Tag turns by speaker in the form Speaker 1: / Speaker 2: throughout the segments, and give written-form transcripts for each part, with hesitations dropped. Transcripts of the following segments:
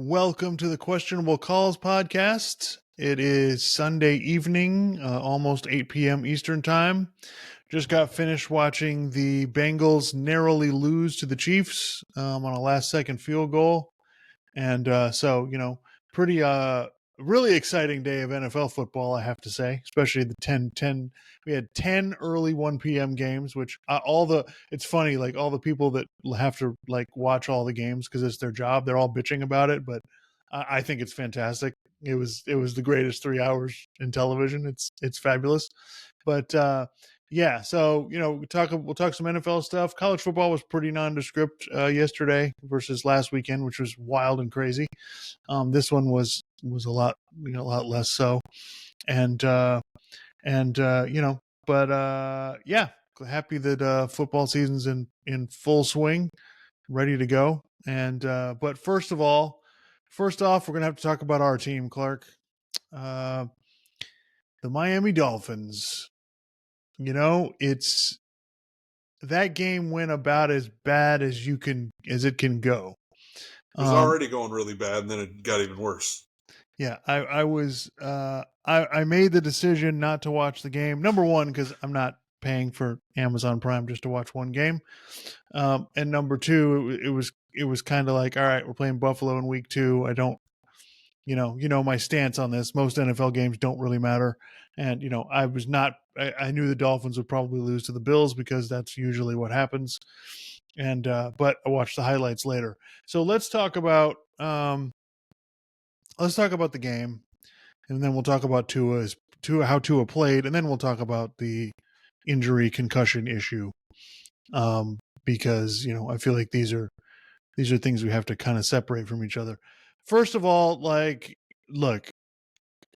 Speaker 1: Welcome to the Questionable Calls podcast. It is Sunday evening, almost 8 p.m. Eastern Time. Just got finished watching the Bengals narrowly lose to the Chiefs on a last second field goal. And pretty really exciting day of NFL football, I have to say, especially the 10. We had 10 early 1 p.m. games, which it's funny, like all the people that have to like watch all the games because it's their job, they're all bitching about it, but I think it's fantastic. It was the greatest 3 hours in television. It's fabulous. But yeah, so we'll talk some NFL stuff. College football was pretty nondescript yesterday versus last weekend, which was wild and crazy. This one was a lot less so, and yeah, happy that football season's in full swing, ready to go. And but first off, we're gonna have to talk about our team, Clark. Uh, the Miami Dolphins. It's that game went about as bad as it can go.
Speaker 2: It was already going really bad, and then it got even worse.
Speaker 1: Yeah, I made the decision not to watch the game. Number one, because I'm not paying for Amazon Prime just to watch one game. And number two, it was kind of like, all right, we're playing Buffalo in week 2. I don't, my stance on this. Most NFL games don't really matter, and I was not. I knew the Dolphins would probably lose to the Bills because that's usually what happens. And but I watched the highlights later. So let's talk about the game, and then we'll talk about how Tua played, and then we'll talk about the injury concussion issue. Because I feel like these are things we have to kind of separate from each other. First of all, like, look,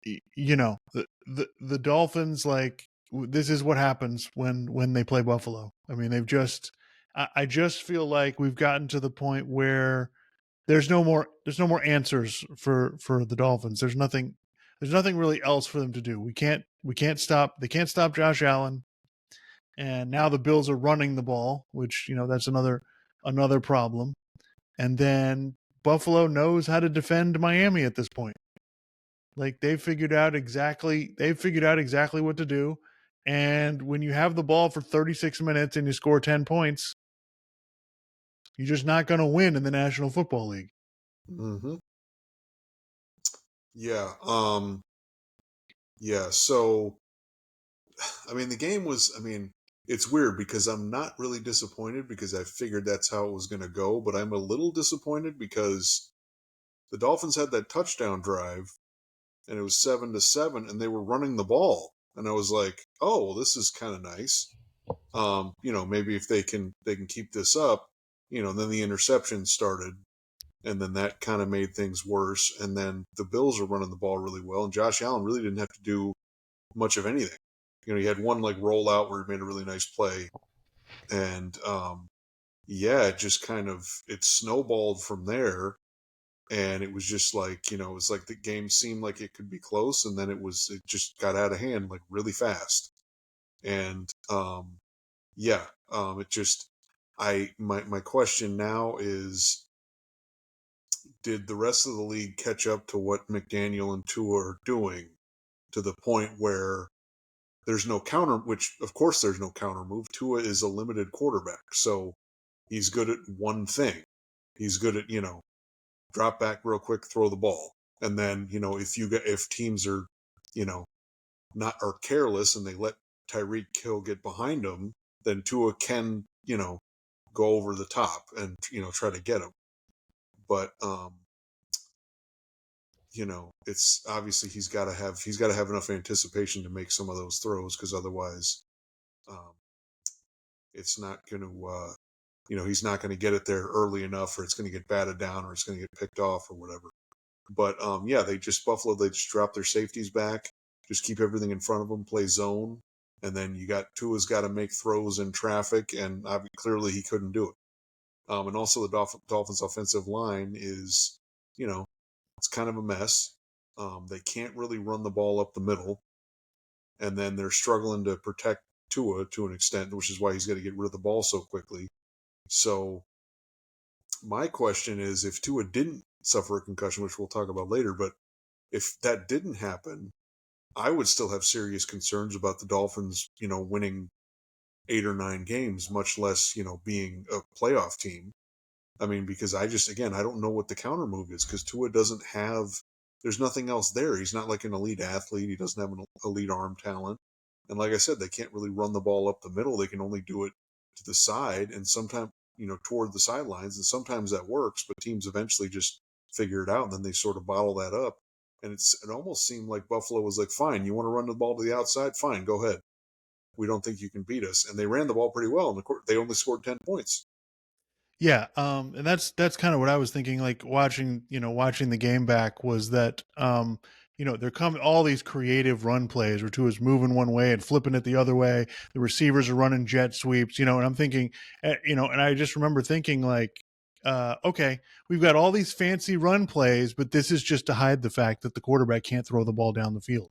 Speaker 1: the Dolphins, like, this is what happens when they play Buffalo. I mean, I just feel like we've gotten to the point where there's no more answers for the Dolphins. There's nothing really else for them to do. They can't stop Josh Allen. And now the Bills are running the ball, which, that's another problem. And then Buffalo knows how to defend Miami at this point. Like, they've figured out exactly what to do. And when you have the ball for 36 minutes and you score 10 points, you're just not going to win in the National Football League.
Speaker 2: Mm-hmm. Yeah. Yeah. So, I mean, the game was. I mean, it's weird because I'm not really disappointed because I figured that's how it was going to go, but I'm a little disappointed because the Dolphins had that touchdown drive, and it was 7-7, and they were running the ball, and I was like, oh, well, this is kind of nice. Maybe if they can keep this up, then the interception started, and then that kind of made things worse. And then the Bills are running the ball really well, and Josh Allen really didn't have to do much of anything. He had one like rollout where he made a really nice play, and yeah, it just kind of it snowballed from there. And it was just like, it was like the game seemed like it could be close, and then it just got out of hand like really fast. And it just my question now is, did the rest of the league catch up to what McDaniel and Tua are doing to the point where there's no counter, which of course there's no counter move. Tua is a limited quarterback, so he's good at one thing. He's good at, drop back real quick, throw the ball. And then, if teams are, not are careless and they let Tyreek Hill get behind them, then Tua can, go over the top and, try to get him. But it's obviously he's got to have enough anticipation to make some of those throws, because otherwise, it's not going to, he's not going to get it there early enough, or it's going to get batted down, or it's going to get picked off, or whatever. But they just drop their safeties back, just keep everything in front of them, play zone, and then Tua's got to make throws in traffic, and clearly he couldn't do it. And also the Dolphins' offensive line is, it's kind of a mess. They can't really run the ball up the middle, and then they're struggling to protect Tua to an extent, which is why he's got to get rid of the ball so quickly. So my question is, if Tua didn't suffer a concussion, which we'll talk about later. But if that didn't happen, I would still have serious concerns about the Dolphins, winning 8 or 9 games, much less, being a playoff team. I mean, because I don't know what the counter move is because Tua doesn't have, there's nothing else there. He's not like an elite athlete. He doesn't have an elite arm talent. And like I said, they can't really run the ball up the middle. They can only do it to the side and sometimes, toward the sidelines. And sometimes that works, but teams eventually just figure it out and then they sort of bottle that up. And it almost seemed like Buffalo was like, fine, you want to run the ball to the outside? Fine, go ahead. We don't think you can beat us. And they ran the ball pretty well. And they only scored 10 points.
Speaker 1: Yeah, and that's kind of what I was thinking. Like watching the game back was that they're coming all these creative run plays where Tua's moving one way and flipping it the other way. The receivers are running jet sweeps, and I'm thinking, and I just remember thinking like, okay, we've got all these fancy run plays, but this is just to hide the fact that the quarterback can't throw the ball down the field.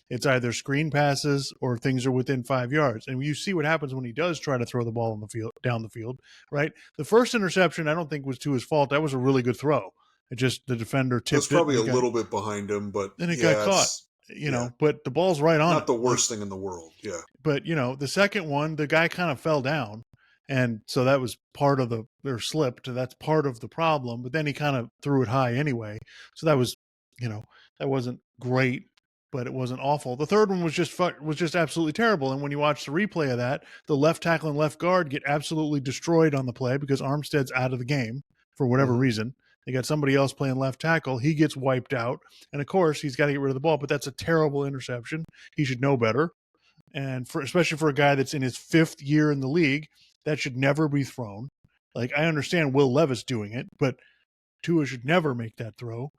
Speaker 1: It's either screen passes or things are within 5 yards. And you see what happens when he does try to throw the ball down the field, right? The first interception, I don't think was to his fault. That was a really good throw. It just the defender
Speaker 2: It was
Speaker 1: tipped it
Speaker 2: probably a little bit behind him, but
Speaker 1: and it got
Speaker 2: yeah,
Speaker 1: caught.
Speaker 2: yeah,
Speaker 1: But the ball's right on
Speaker 2: not
Speaker 1: it.
Speaker 2: the worst thing in the world. Yeah.
Speaker 1: But the second one, the guy kind of fell down, and so that was part of or slipped. That's part of the problem. But then he kind of threw it high anyway, so that was, that wasn't great, but it wasn't awful. The third one was just absolutely terrible. And when you watch the replay of that, the left tackle and left guard get absolutely destroyed on the play because Armstead's out of the game for whatever reason. They got somebody else playing left tackle. He gets wiped out. And of course, he's got to get rid of the ball, but that's a terrible interception. He should know better. And especially for a guy that's in his 5th year in the league, that should never be thrown. Like, I understand Will Levis doing it, but Tua should never make that throw.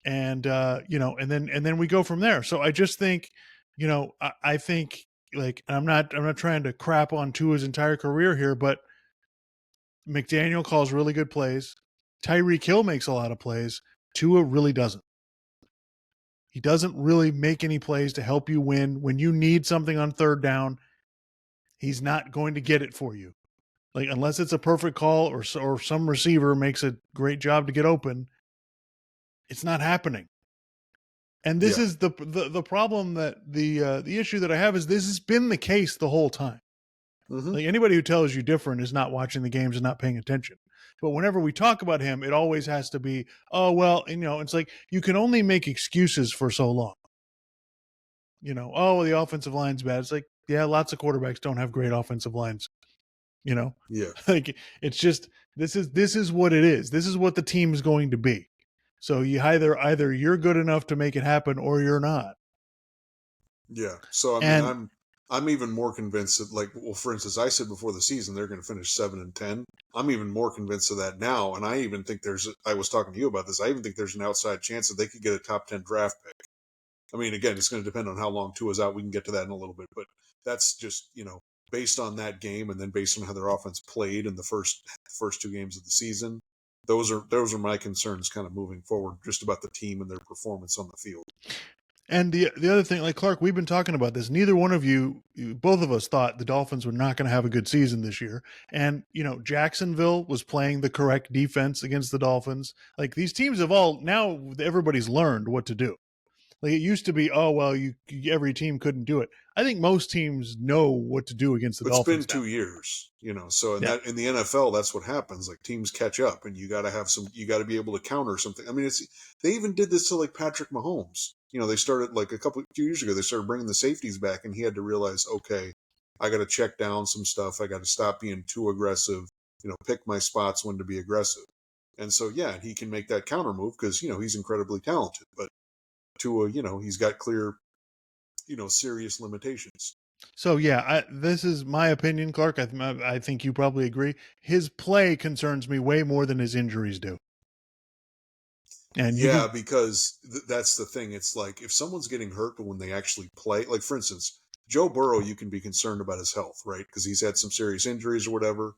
Speaker 1: And and then we go from there. So I just think, I think, like, I'm not trying to crap on Tua's entire career here, but McDaniel calls really good plays. Tyreek Hill makes a lot of plays. Tua really doesn't. He doesn't really make any plays to help you win. When you need something on third down, he's not going to get it for you. Like, unless it's a perfect call or some receiver makes a great job to get open, it's not happening. And this
Speaker 2: Yeah.
Speaker 1: is the problem, that the issue that I have is this has been the case the whole time. Like, anybody who tells you different is not watching the games and not paying attention. But whenever we talk about him, it always has to be, oh, well, it's like you can only make excuses for so long. Oh, the offensive line's bad. It's like, yeah, lots of quarterbacks don't have great offensive lines.
Speaker 2: Yeah.
Speaker 1: Like, it's just, this is what it is. This is what the team is going to be. So you either you're good enough to make it happen or you're not.
Speaker 2: Yeah. So I mean,
Speaker 1: And
Speaker 2: I'm even more convinced that, like, well, for instance, I said before the season they're going to finish 7-10. I'm even more convinced of that now, and I even think I was talking to you about this. I even think there's an outside chance that they could get a top 10 draft pick. I mean, again, it's going to depend on how long Tua's out. We can get to that in a little bit, but that's just based on that game, and then based on how their offense played in the first 2 games of the season. Those are my concerns, kind of moving forward, just about the team and their performance on the field.
Speaker 1: And the other thing, like, Clark, we've been talking about this. Neither one of you, both of us, thought the Dolphins were not going to have a good season this year. And Jacksonville was playing the correct defense against the Dolphins. Like, these teams have now everybody's learned what to do. Like, it used to be, oh, well, every team couldn't do it. I think most teams know what to do against the
Speaker 2: It's been
Speaker 1: Dolphins now.
Speaker 2: 2 years, so
Speaker 1: Yeah.
Speaker 2: in the NFL, that's what happens. Like, teams catch up, and you got to be able to counter something. I mean, they even did this to, like, Patrick Mahomes. They started, like, a few years ago, they started bringing the safeties back, and he had to realize, okay, I got to check down some stuff. I got to stop being too aggressive. Pick my spots when to be aggressive. And so, yeah, he can make that counter move because he's incredibly talented. But Tua, he's got clear, serious limitations.
Speaker 1: So, yeah, this is my opinion, Clark. I think you probably agree. His play concerns me way more than his injuries do. And you
Speaker 2: Yeah,
Speaker 1: can,
Speaker 2: because that's the thing. It's like if someone's getting hurt when they actually play, like, for instance, Joe Burrow, you can be concerned about his health, right? Because he's had some serious injuries or whatever.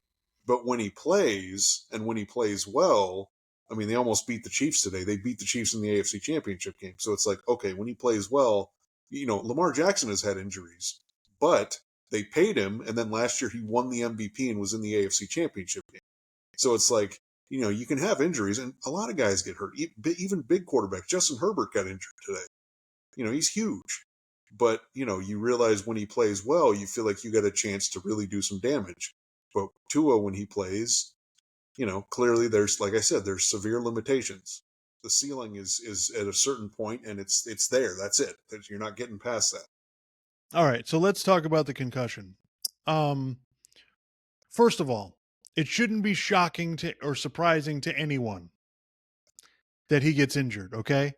Speaker 2: But when he plays, and when he plays well, I mean, they almost beat the Chiefs today. They beat the Chiefs in the AFC Championship game. So it's like, okay, when he plays well, Lamar Jackson has had injuries, but they paid him. And then last year he won the MVP and was in the AFC Championship game. So it's like, You can have injuries, and a lot of guys get hurt. Even big quarterbacks. Justin Herbert got injured today. He's huge. But, you realize when he plays well, you feel like you got a chance to really do some damage. But Tua, when he plays, clearly there's, like I said, there's severe limitations. The ceiling is at a certain point, and it's there. That's it. You're not getting past that.
Speaker 1: All right, so let's talk about the concussion. Um, First of all, it shouldn't be shocking to or surprising to anyone that he gets injured. Okay,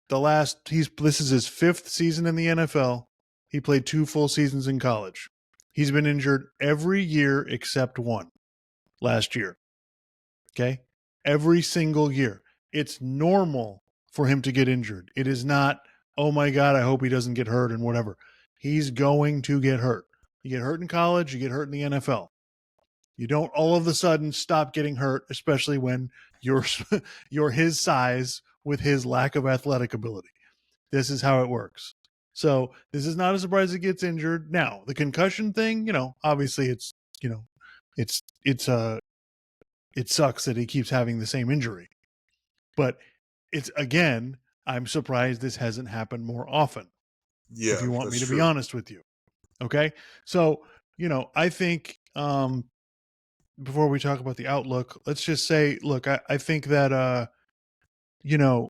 Speaker 1: this is his 5th season in the NFL. He played 2 full seasons in college. He's been injured every year except one last year. Okay, every single year. It's normal for him to get injured. It is not, oh my God, I hope he doesn't get hurt and whatever. He's going to get hurt. You get hurt in college, you get hurt in the NFL. You don't all of a sudden stop getting hurt, especially when you're you're his size with his lack of athletic ability. This is how it works. So this is not a surprise he gets injured. Now, the concussion thing, obviously you know, it's it sucks that he keeps having the same injury. But it's again, I'm surprised this hasn't happened more often, if
Speaker 2: Yeah,
Speaker 1: you want me
Speaker 2: that's
Speaker 1: to be
Speaker 2: true.
Speaker 1: honest with you. Okay? So, I think before we talk about the outlook, let's just say, look, I think that you know,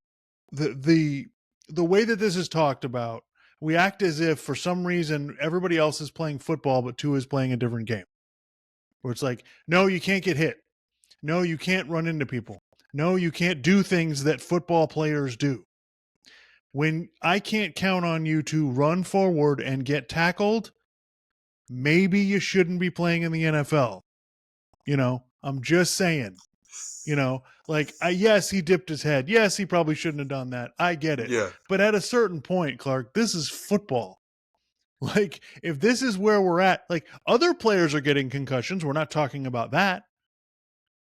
Speaker 1: the the way that this is talked about, we act as if for some reason everybody else is playing football, but Tua is playing a different game. Where it's like, no, you can't get hit. No, you can't run into people. No, you can't do things that football players do. When I can't count on you to run forward and get tackled, maybe you shouldn't be playing in the NFL. I'm just saying. Yes, he dipped his head. Yes, he probably shouldn't have done that. I get it.
Speaker 2: Yeah,
Speaker 1: But at a certain point, Clark, this is football. Like, if this is where we're at, like, other players are getting concussions. We're not talking about that.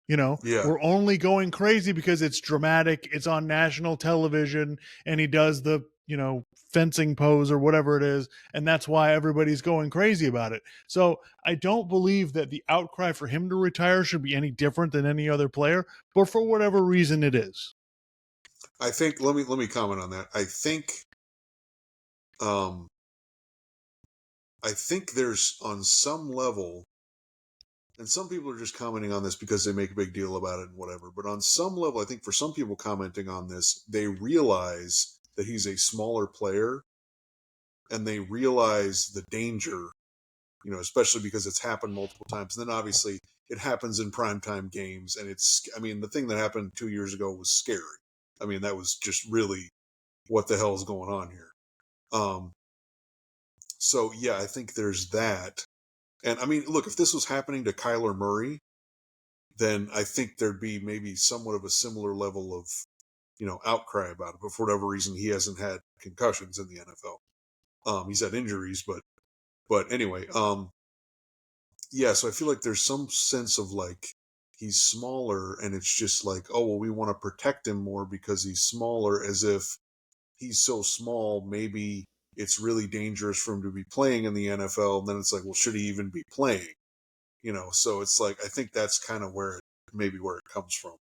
Speaker 2: yeah.
Speaker 1: We're only going crazy because it's dramatic. It's on national television, and he does the, fencing pose or whatever it is. And that's why everybody's going crazy about it. So I don't believe that the outcry for him to retire should be any different than any other player, but for whatever reason it is.
Speaker 2: I think let me comment on that. Um I think there's on some level, and some people are just commenting on this because they make a big deal about it and whatever, but on some level, I think for some people commenting on this, they realize that he's a smaller player, and they realize the danger, especially because it's happened multiple times. And then obviously it happens in primetime games, and the thing that happened 2 years ago was scary. That was just really what the hell is going on here. Um, so yeah, I think there's that. And look, if this was happening to Kyler Murray, then I think there'd be maybe somewhat of a similar level of, outcry about it. But for whatever reason, he hasn't had concussions in the NFL. He's had injuries, but anyway, yeah. So I feel like there's some sense of like he's smaller, and it's just like, oh well, we want to protect him more because he's smaller, as if he's so small, maybe it's really dangerous for him to be playing in the NFL. And then it's like, well, should he even be playing? So it's like, I think that's kind of maybe where it comes from.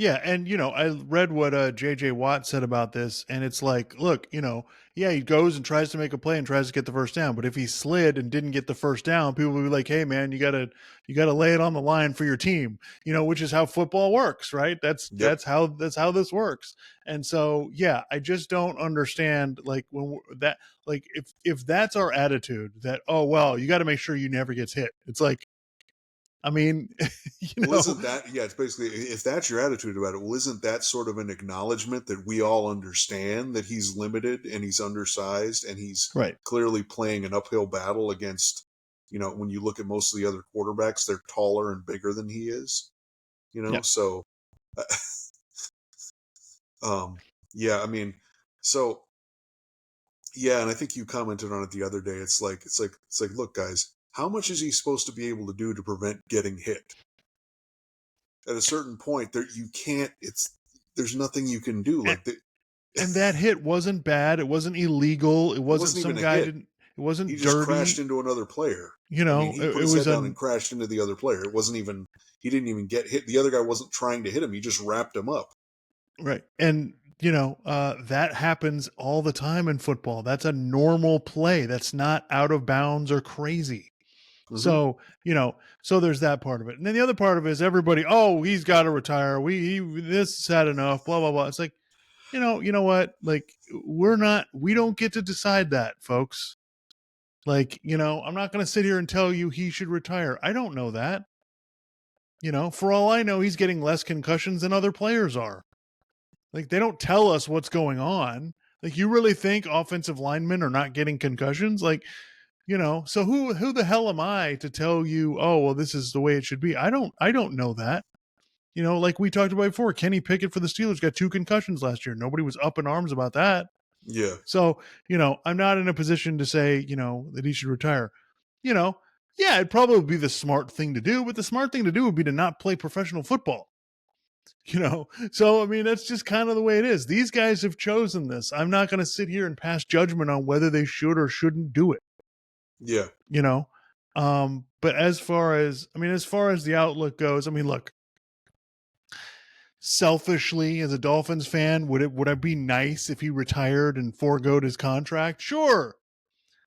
Speaker 1: Yeah, and I read what JJ Watt said about this, and it's like, look, yeah, he goes and tries to make a play and tries to get the first down, but if he slid and didn't get the first down, people would be like, hey man, you gotta lay it on the line for your team, which is how football works, right? That's
Speaker 2: Yep.
Speaker 1: that's how this works. And so yeah, I just don't understand, like, that, like, if that's our attitude, that, oh well, you got to make sure you never gets hit. It's like, I mean, you
Speaker 2: Well,
Speaker 1: know,
Speaker 2: isn't that, yeah, it's basically, if that's your attitude about it, well, isn't that sort of an acknowledgement that we all understand that he's limited and he's undersized and he's
Speaker 1: right.
Speaker 2: clearly playing an uphill battle against, when you look at most of the other quarterbacks, they're taller and bigger than he is,
Speaker 1: Yeah.
Speaker 2: so, um, yeah, so, yeah, and I think you commented on it the other day. It's like, look, guys, how much is he supposed to be able to do to prevent getting hit? At a certain point, there you can't. There's nothing you can do.
Speaker 1: And,
Speaker 2: Like
Speaker 1: and that hit wasn't bad. It wasn't illegal. It
Speaker 2: it
Speaker 1: wasn't
Speaker 2: wasn't
Speaker 1: some
Speaker 2: even a
Speaker 1: guy
Speaker 2: hit.
Speaker 1: didn't. It wasn't
Speaker 2: He just crashed
Speaker 1: dirty.
Speaker 2: into another player.
Speaker 1: You
Speaker 2: I mean,
Speaker 1: know,
Speaker 2: he
Speaker 1: it,
Speaker 2: put
Speaker 1: it
Speaker 2: his
Speaker 1: was
Speaker 2: head down
Speaker 1: a
Speaker 2: and crashed into the other player. It wasn't even, he didn't even get hit. The other guy wasn't trying to hit him. He just wrapped him up.
Speaker 1: right. And that happens all the time in football. That's a normal play. That's not out of bounds or crazy.
Speaker 2: Mm-hmm.
Speaker 1: So, so there's that part of it. And then the other part of it is everybody, oh, he's got to retire. This has had enough, blah, blah, blah. It's like, you know what? Like, we don't get to decide that, folks. Like, I'm not going to sit here and tell you he should retire. I don't know that. For all I know, he's getting less concussions than other players are. Like, they don't tell us what's going on. Like, you really think offensive linemen are not getting concussions? Like, so who the hell am I to tell you, oh, well, this is the way it should be? I don't know that. Like we talked about before, Kenny Pickett for the Steelers got 2 concussions last year. Nobody was up in arms about that.
Speaker 2: Yeah.
Speaker 1: So, I'm not in a position to say, that he should retire. You know, yeah, it'd probably be the smart thing to do, but the smart thing to do would be to not play professional football. So I mean, that's just kind of the way it is. These guys have chosen this. I'm not going to sit here and pass judgment on whether they should or shouldn't do it.
Speaker 2: Yeah.
Speaker 1: But as far as the outlook goes, I mean, look, selfishly as a Dolphins fan, would I be nice if he retired and foregoed his contract? Sure.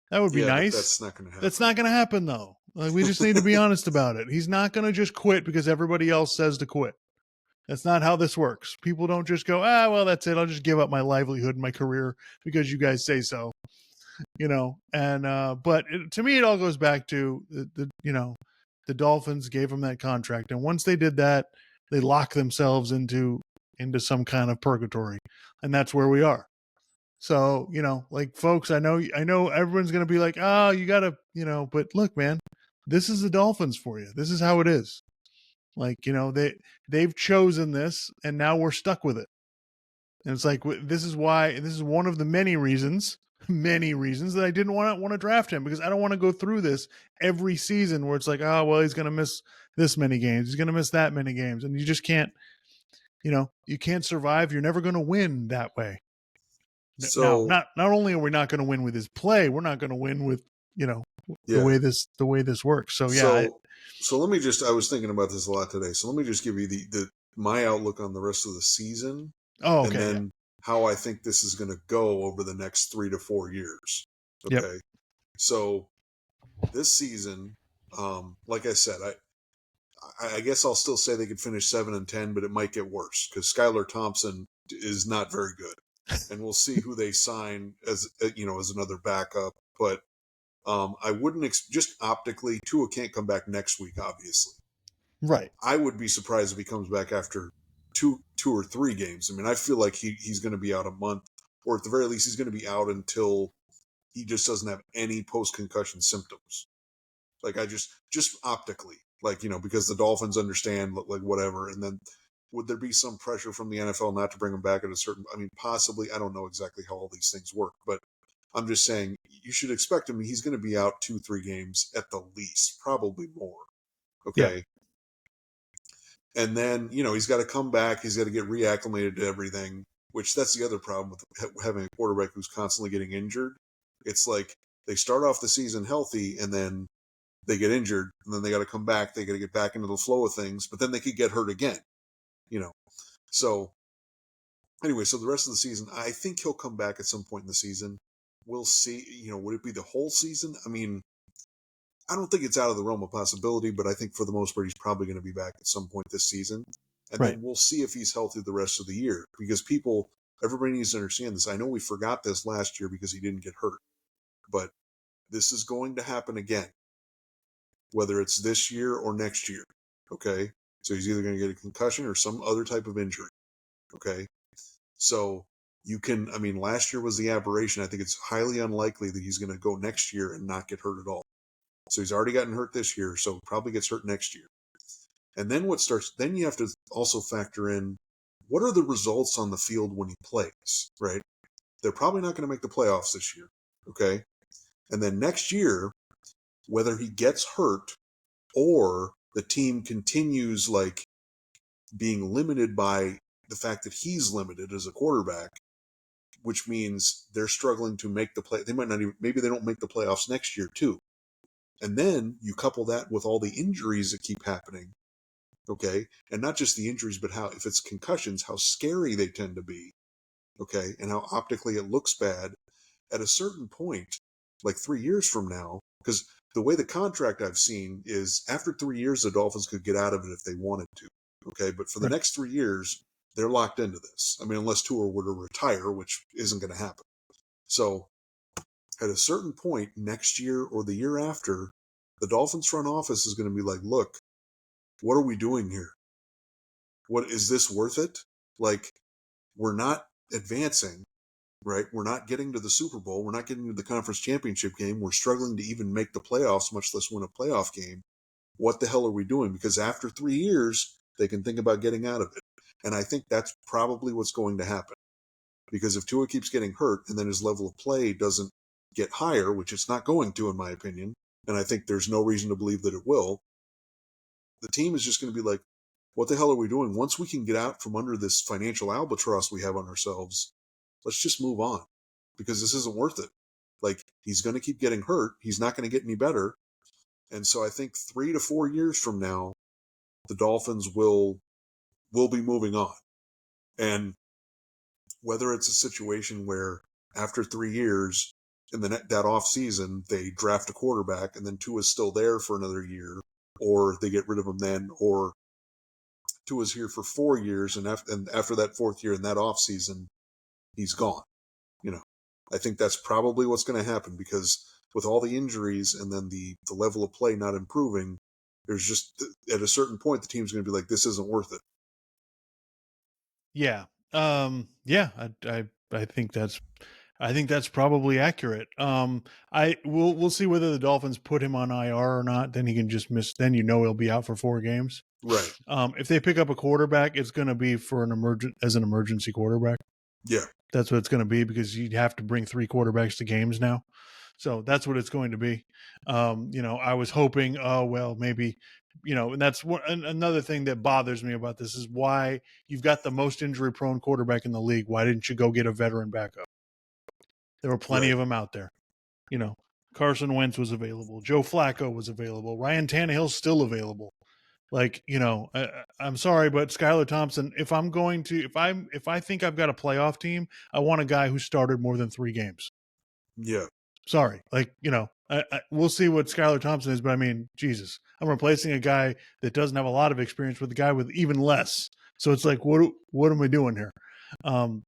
Speaker 1: That would be
Speaker 2: Yeah, but
Speaker 1: nice.
Speaker 2: that's not going to happen.
Speaker 1: That's not going to happen though. Like, we just need to be honest about it. He's not going to just quit because everybody else says to quit. That's not how this works. People don't just go, well, that's it. I'll just give up my livelihood and my career because you guys say so. But to me, it all goes back to the Dolphins gave him that contract, and once they did that, they locked themselves into some kind of purgatory, and that's where we are. So like, folks, I know everyone's going to be like, oh, you got to, but look, man, this is the Dolphins for you. This is how it is. Like, they've chosen this, and now we're stuck with it. And it's like, this is one of the many reasons that I didn't want to draft him, because I don't want to go through this every season where it's like, oh, well, he's going to miss this many games. He's going to miss that many games. And you just can't, you can't survive. You're never going to win that way. Now,
Speaker 2: So,
Speaker 1: not only are we not going to win with his play, we're not going to win with,
Speaker 2: yeah.
Speaker 1: the way this works. So, yeah.
Speaker 2: So let me just, I was thinking about this a lot today. So let me just give you my outlook on the rest of the season.
Speaker 1: Oh, okay.
Speaker 2: And then how I think this is going to go over the next 3 to 4 years. Okay.
Speaker 1: Yep.
Speaker 2: So this season, like I said, I guess I'll still say they could finish 7-10, but it might get worse because Skylar Thompson is not very good, and we'll see who they sign as another backup. But I wouldn't just optically. Tua can't come back next week, obviously.
Speaker 1: Right.
Speaker 2: I would be surprised if he comes back after two or 3 games. I mean, I feel like he's going to be out a month, or at the very least, he's going to be out until he just doesn't have any post concussion symptoms. Like, I just optically, like, because the Dolphins understand, like, whatever. And then would there be some pressure from the NFL not to bring him back at a certain, I mean, possibly. I don't know exactly how all these things work, but I'm just saying you should expect him. He's going to be out 2-3 games at the least, probably more. Okay.
Speaker 1: Yeah.
Speaker 2: And then, he's got to come back. He's got to get reacclimated to everything, which that's the other problem with having a quarterback who's constantly getting injured. It's like they start off the season healthy and then they get injured and then they got to come back. They got to get back into the flow of things, but then they could get hurt again, So anyway, so the rest of the season, I think he'll come back at some point in the season. We'll see, would it be the whole season? I mean, I don't think it's out of the realm of possibility, but I think for the most part, he's probably going to be back at some point this season. And
Speaker 1: Right.
Speaker 2: then we'll see if he's healthy the rest of the year, because everybody needs to understand this. I know we forgot this last year because he didn't get hurt, but this is going to happen again, whether it's this year or next year. Okay. So he's either going to get a concussion or some other type of injury. Okay. So last year was the aberration. I think it's highly unlikely that he's going to go next year and not get hurt at all. So he's already gotten hurt this year, so probably gets hurt next year. And then then you have to also factor in, what are the results on the field when he plays, right? They're probably not going to make the playoffs this year. Okay. And then next year, whether he gets hurt or the team continues like being limited by the fact that he's limited as a quarterback, which means they're struggling to make the play. They might not even, maybe they don't make the playoffs next year too. And then you couple that with all the injuries that keep happening, okay? And not just the injuries, but how, if it's concussions, how scary they tend to be, okay? And how optically it looks bad. At a certain point, like 3 years from now, because the way the contract I've seen is after 3 years, the Dolphins could get out of it if they wanted to, okay? But for the
Speaker 1: Right.
Speaker 2: next 3 years, they're locked into this. I mean, unless Tua were to retire, which isn't going to happen. So at a certain point next year or the year after, the Dolphins front office is going to be like, look, what are we doing here? What is this worth it? Like, we're not advancing, right? We're not getting to the Super Bowl. We're not getting to the conference championship game. We're struggling to even make the playoffs, much less win a playoff game. What the hell are we doing? Because after 3 years, they can think about getting out of it. And I think that's probably what's going to happen. Because if Tua keeps getting hurt and then his level of play doesn't get higher, which it's not going to, in my opinion, and I think there's no reason to believe that it will, the team is just going to be like, what the hell are we doing? Once we can get out from under this financial albatross we have on ourselves, let's just move on because this isn't worth it. Like, he's going to keep getting hurt. He's not going to get any better. And so I think 3 to 4 years from now, the Dolphins will be moving on. And whether it's a situation where after 3 years in that off season, they draft a quarterback and then Tua's still there for another year, or they get rid of him then, or Tua's here for 4 years and after that fourth year in that off season, he's gone. You know, I think that's probably what's going to happen because with all the injuries and then the level of play not improving, there's just at a certain point the team's going to be like, this isn't worth it.
Speaker 1: Yeah. Yeah, I think that's probably accurate. We'll see whether the Dolphins put him on IR or not. Then he can just miss. Then he'll be out for 4 games.
Speaker 2: Right.
Speaker 1: If they pick up a quarterback, it's going to be for an emergency quarterback.
Speaker 2: Yeah.
Speaker 1: That's what it's going to be because you'd have to bring 3 quarterbacks to games now. So that's what it's going to be. I was hoping, oh, well, maybe, and that's another thing that bothers me about this is why you've got the most injury prone quarterback in the league. Why didn't you go get a veteran backup? There were plenty
Speaker 2: Right.
Speaker 1: of them out there. Carson Wentz was available. Joe Flacco was available. Ryan Tannehill's still available. Like, I'm sorry, but Skylar Thompson, if I think I've got a playoff team, I want a guy who started more than 3 games.
Speaker 2: Yeah.
Speaker 1: Sorry. Like, we'll see what Skylar Thompson is, but I mean, Jesus, I'm replacing a guy that doesn't have a lot of experience with a guy with even less. So it's like, what am I doing here?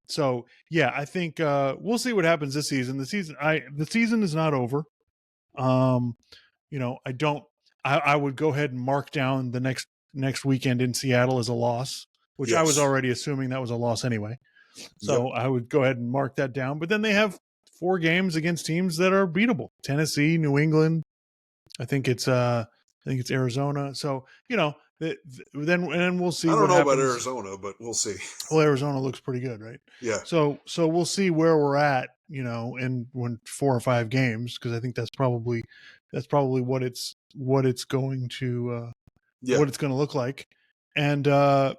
Speaker 1: So yeah, I think we'll see what happens this season. The season is not over. I would go ahead and mark down the next weekend in Seattle as a loss, which I was
Speaker 2: Yes.
Speaker 1: already assuming that was a loss anyway.
Speaker 2: Yep.
Speaker 1: So I would go ahead and mark that down. But then they have 4 games against teams that are beatable: Tennessee, New England. I think it's Arizona. So then we'll see
Speaker 2: I don't
Speaker 1: what
Speaker 2: know about
Speaker 1: happens.
Speaker 2: Arizona, but we'll see.
Speaker 1: Well, Arizona looks pretty good, right?
Speaker 2: Yeah.
Speaker 1: So we'll see where we're at, in 4 or 5 games, because I think that's probably what it's going to
Speaker 2: Yeah.
Speaker 1: what it's going to look like. And but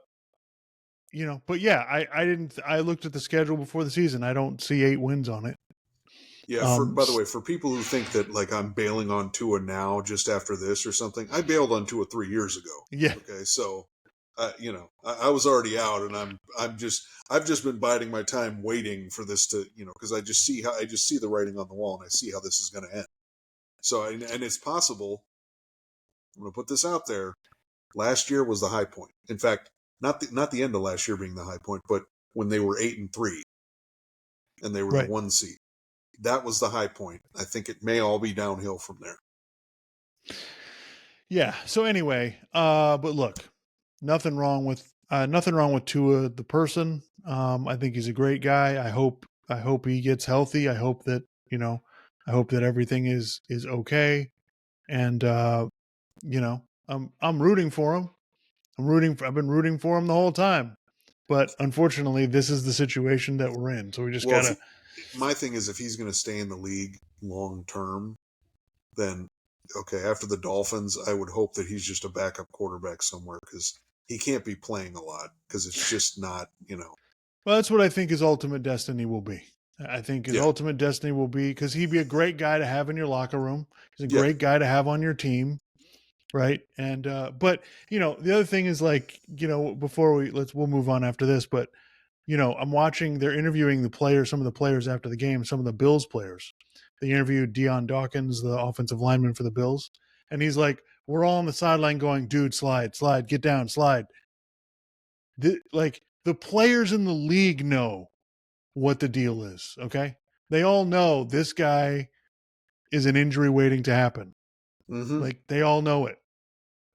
Speaker 1: yeah, I looked at the schedule before the season. I don't see 8 wins on it.
Speaker 2: Yeah. By the way, for people who think that like I'm bailing on Tua now just after this or something, I bailed on Tua 3 years ago.
Speaker 1: Yeah.
Speaker 2: Okay. So, I was already out, and I've just been biding my time, waiting for this to, because I just see the writing on the wall, and I see how this is going to end. So, and it's possible. I'm going to put this out there. Last year was the high point. In fact, not the end of last year being the high point, but when they were 8-3 and they were the
Speaker 1: Right.
Speaker 2: 1 seed, that was the high point. I think it may all be downhill from there.
Speaker 1: Yeah. So anyway, but look, nothing wrong with Tua the person. I think he's a great guy. I hope he gets healthy. I hope that everything is okay. And I'm rooting for him. I've been rooting for him the whole time. But unfortunately, this is the situation that we're in. So we just gotta.
Speaker 2: My thing is, if he's going to stay in the league long term, then okay. After the Dolphins, I would hope that he's just a backup quarterback somewhere because he can't be playing a lot because it's just not.
Speaker 1: Well, that's what I think his ultimate destiny will be. I think his
Speaker 2: Yeah,
Speaker 1: ultimate destiny will be because he'd be a great guy to have in your locker room. He's a
Speaker 2: yeah,
Speaker 1: great guy to have on your team, right? And but the other thing is like before we'll move on after this, but I'm watching. They're interviewing the players, some of the players after the game, some of the Bills players. They interviewed Deion Dawkins, the offensive lineman for the Bills, and he's like, "We're all on the sideline going, dude, slide, slide, get down, slide." Like the players in the league know what the deal is. Okay, they all know this guy is an injury waiting to happen.
Speaker 2: hmm
Speaker 1: Like they all know it.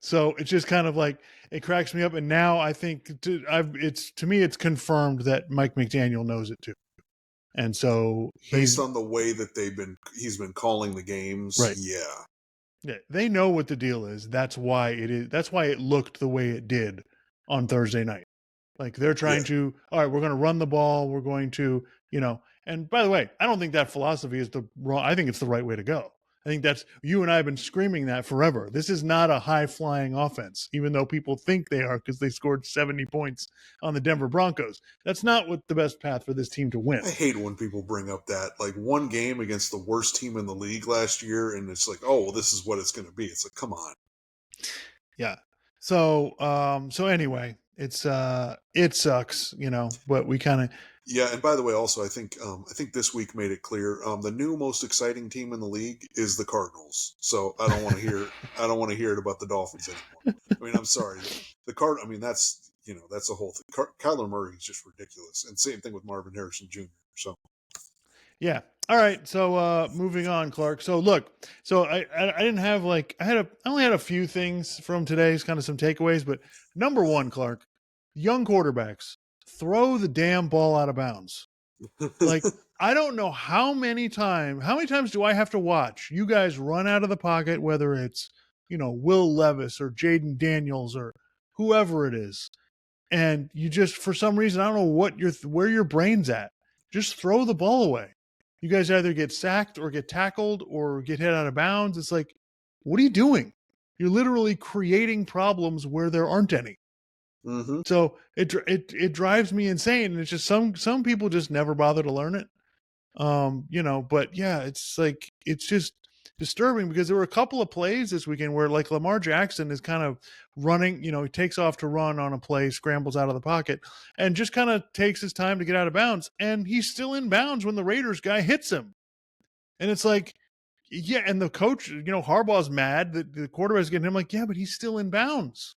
Speaker 1: So it's just kind of like it cracks me up. And now I think to me it's confirmed that Mike McDaniel knows it too. And so
Speaker 2: based
Speaker 1: he's
Speaker 2: on the way that he's been calling the games.
Speaker 1: right.
Speaker 2: Yeah,
Speaker 1: Yeah, they know what the deal is. That's why it is. That's why it looked the way it did on Thursday night. Like they're
Speaker 2: yeah,
Speaker 1: trying to, all right, we're going to run the ball. We're going to, and by the way, I don't think that philosophy is the wrong. I think it's the right way to go. I think that's you and I have been screaming that forever. This is not a high flying offense, even though people think they are because they scored 70 points on the Denver Broncos. That's not what the best path for this team to win.
Speaker 2: I hate when people bring up that like one game against the worst team in the league last year, and it's like, oh, well, this is what it's going to be. It's like, come on.
Speaker 1: Yeah. So anyway, it sucks, but we kind of
Speaker 2: Yeah, and by the way, also I think this week made it clear the new most exciting team in the league is the Cardinals. So I don't want to hear it about the Dolphins anymore. I mean, I'm sorry, the Card. I mean, that's the whole thing. Kyler Murray is just ridiculous, and same thing with Marvin Harrison Jr. So
Speaker 1: yeah. All right. So moving on, Clark. So look, so I didn't have like I only had a few things from today's kind of some takeaways, but number one, Clark, young quarterbacks throw the damn ball out of bounds. Like I don't know how many times do I have to watch you guys run out of the pocket, whether it's Will Levis or Jaden Daniels or whoever it is, and you just for some reason I don't know where your brain's at. Just throw the ball away. You guys either get sacked or get tackled or get hit out of bounds. It's like, what are you doing? You're literally creating problems where there aren't any.
Speaker 2: hmm
Speaker 1: So it drives me insane. And it's just some people just never bother to learn it. But yeah, it's like it's just disturbing because there were a couple of plays this weekend where like Lamar Jackson is kind of running, he takes off to run on a play, scrambles out of the pocket, and just kind of takes his time to get out of bounds, and he's still in bounds when the Raiders guy hits him. And it's like, yeah, and the coach, Harbaugh's mad that the quarterback's getting him like, yeah, but he's still in bounds.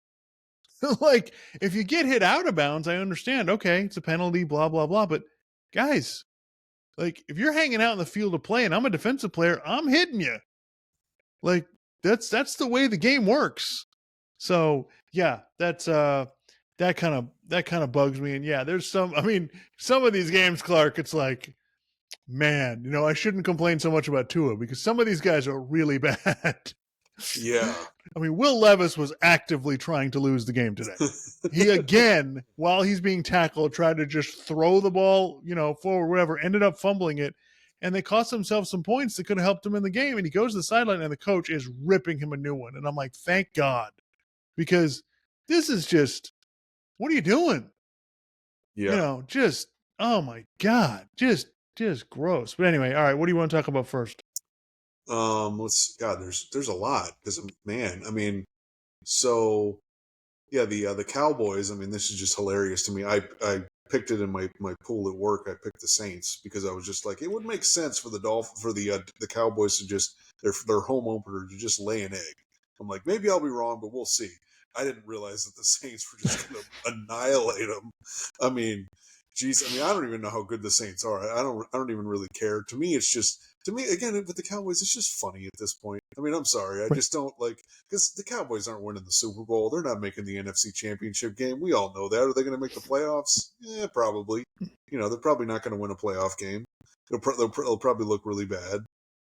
Speaker 1: Like, if you get hit out of bounds, I understand. Okay, it's a penalty, blah, blah, blah. But guys, like, if you're hanging out in the field of play and I'm a defensive player, I'm hitting you. Like, that's the way the game works. So yeah, that kind of bugs me. And yeah, there's some of these games, Clark, it's like, man, I shouldn't complain so much about Tua because some of these guys are really bad.
Speaker 2: yeah,
Speaker 1: I mean, Will Levis was actively trying to lose the game today. He again, while he's being tackled, tried to just throw the ball, forward, whatever, ended up fumbling it. And they cost themselves some points that could have helped him in the game. And he goes to the sideline and the coach is ripping him a new one. And I'm like, thank God. Because this is just, what are you doing?
Speaker 2: yeah.
Speaker 1: Just, oh my God. Just gross. But anyway, all right, what do you want to talk about first?
Speaker 2: Let's God. There's a lot because man, I mean, so yeah, the Cowboys. I mean, this is just hilarious to me. I picked it in my pool at work. I picked the Saints because I was just like, it would make sense for the Cowboys to just their home opener to just lay an egg. I'm like, maybe I'll be wrong, but we'll see. I didn't realize that the Saints were just going to annihilate them. I mean, geez, I mean, I don't even know how good the Saints are. I don't even really care. To me, it's just to me again with the Cowboys. It's just funny at this point. I mean, I'm sorry, I just don't like because the Cowboys aren't winning the Super Bowl. They're not making the NFC Championship game. We all know that. Are they going to make the playoffs? Yeah, probably. They're probably not going to win a playoff game. They'll probably look really bad.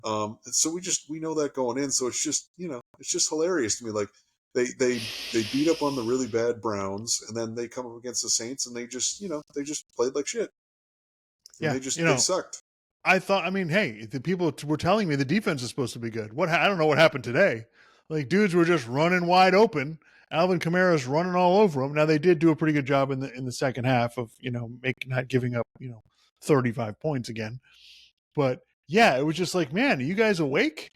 Speaker 2: So we know that going in. So it's just hilarious to me. Like they beat up on the really bad Browns, and then they come up against the Saints, and they just played like shit, and
Speaker 1: Yeah,
Speaker 2: they sucked.
Speaker 1: I thought, I mean, hey, the people were telling me the defense is supposed to be good. I don't know what happened today. Like, dudes were just running wide open. Alvin Kamara's running all over them. Now they did do a pretty good job in the second half of not giving up 35 points again. But yeah, it was just like, man, are you guys awake?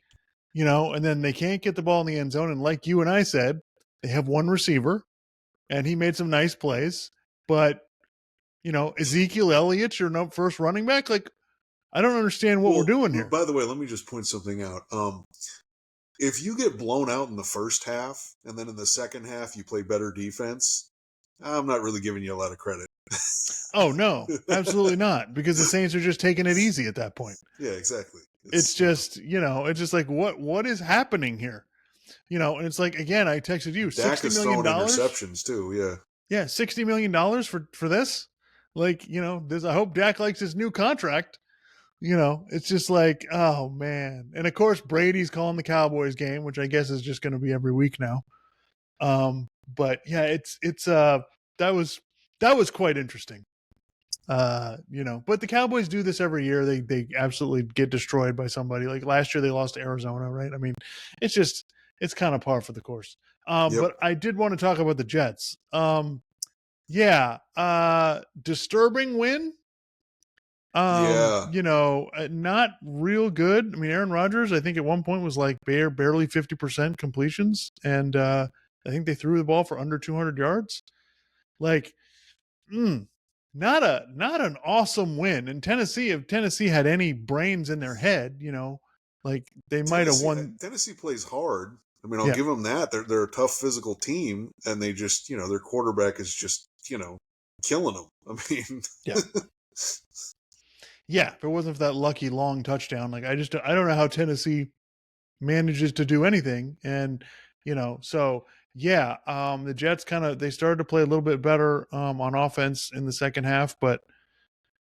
Speaker 1: And then they can't get the ball in the end zone. And like you and I said, they have one receiver and he made some nice plays. But, Ezekiel Elliott's your first running back. Like, I don't understand what we're
Speaker 2: Well,
Speaker 1: doing here.
Speaker 2: by the way, let me just point something out. If you get blown out in the first half and then in the second half you play better defense, I'm not really giving you a lot of credit.
Speaker 1: Oh, no, absolutely not. Because the Saints are just taking it easy at that point.
Speaker 2: Yeah, exactly.
Speaker 1: It's just, it's just like, what is happening here? And it's like, again, I texted you,
Speaker 2: Dak
Speaker 1: $60
Speaker 2: has
Speaker 1: million.
Speaker 2: thrown interceptions too. Yeah.
Speaker 1: Yeah, $60 million for this. Like, I hope Dak likes his new contract. It's just like, oh man. And of course, Brady's calling the Cowboys game, which I guess is just going to be every week now. But yeah, that was quite interesting. But the Cowboys do this every year. They absolutely get destroyed by somebody. Like last year, they lost to Arizona, right? I mean, it's kind of par for the course.
Speaker 2: Yep.
Speaker 1: But I did want to talk about the Jets. Yeah, disturbing win.
Speaker 2: Yeah.
Speaker 1: Not real good. I mean, Aaron Rodgers, I think at one point was like barely 50% completions, and I think they threw the ball for under 200 yards. Like, not an awesome win. And Tennessee, if Tennessee had any brains in their head, like they might have won.
Speaker 2: Tennessee plays hard. I mean, I'll
Speaker 1: Yeah,
Speaker 2: give them that. They're a tough physical team, and they just their quarterback is just killing them. I mean,
Speaker 1: yeah, yeah. If it wasn't for that lucky long touchdown, like I don't know how Tennessee manages to do anything. And so yeah, the Jets they started to play a little bit better on offense in the second half, but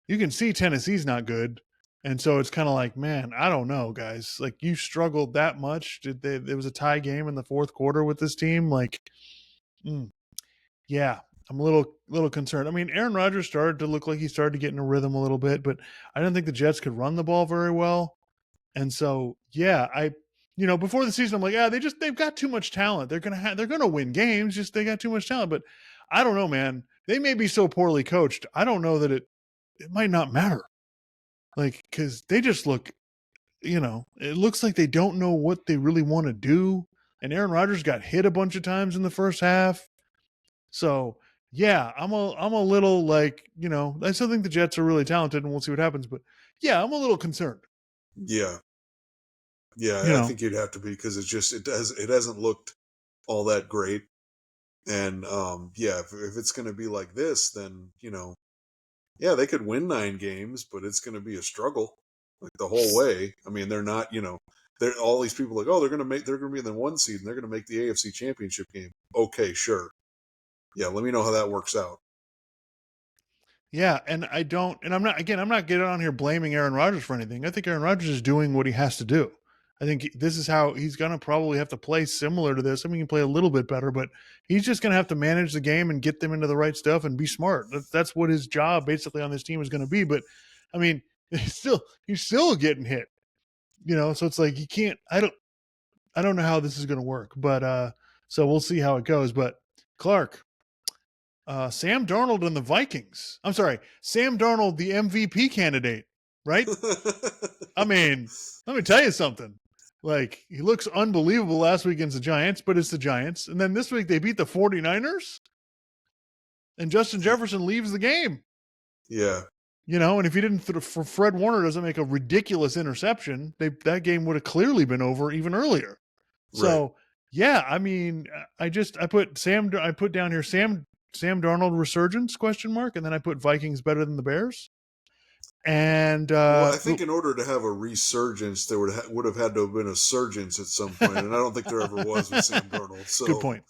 Speaker 1: you can see Tennessee's not good. And so it's kind of like, man, I don't know, guys. Like you struggled that much. There was a tie game in the fourth quarter with this team. Like, yeah, I'm a little concerned. I mean, Aaron Rodgers started to look like he started to get in a rhythm a little bit, but I didn't think the Jets could run the ball very well. And so, yeah, before the season, I'm like, they've got too much talent. They're gonna win games. Just they got too much talent. But I don't know, man. They may be so poorly coached. I don't know that it might not matter. Like, because they just look, it looks like they don't know what they really want to do. And Aaron Rodgers got hit a bunch of times in the first half. So yeah, I'm a little like, I still think the Jets are really talented, and we'll see what happens. But yeah, I'm a little concerned.
Speaker 2: yeah,
Speaker 1: You
Speaker 2: I
Speaker 1: know,
Speaker 2: think you'd have to be because it hasn't looked all that great, and yeah, if it's going to be like this, then yeah, they could win 9 games, but it's going to be a struggle like the whole way. I mean, they're not, they're all these people like, oh, they're going to be in the 1 seed and they're going to make the AFC Championship game. Okay, sure. Yeah, let me know how that works out.
Speaker 1: yeah, and I'm not getting on here blaming Aaron Rodgers for anything. I think Aaron Rodgers is doing what he has to do. I think this is how he's going to probably have to play similar to this. I mean, he can play a little bit better, but he's just going to have to manage the game and get them into the right stuff and be smart. That's what his job basically on this team is going to be. But I mean, he's still getting hit, so it's like you can't. I don't know how this is going to work, but so we'll see how it goes. But Clark, Sam Darnold and the Vikings. I'm sorry, Sam Darnold, the MVP candidate, right? I mean, let me tell you something. Like, he looks unbelievable last week against the Giants, but it's the Giants. And then this week they beat the 49ers, and Justin Jefferson leaves the game.
Speaker 2: Yeah.
Speaker 1: And if he didn't, for Fred Warner doesn't make a ridiculous interception, that game would have clearly been over even earlier. So,
Speaker 2: Right.
Speaker 1: yeah, I mean, I put down here Sam Darnold resurgence question mark, and then I put Vikings better than the Bears. And
Speaker 2: Well, I think in order to have a resurgence, there would have had to have been a surgence at some point, and I don't think there ever was with Sam Darnold. So
Speaker 1: good point.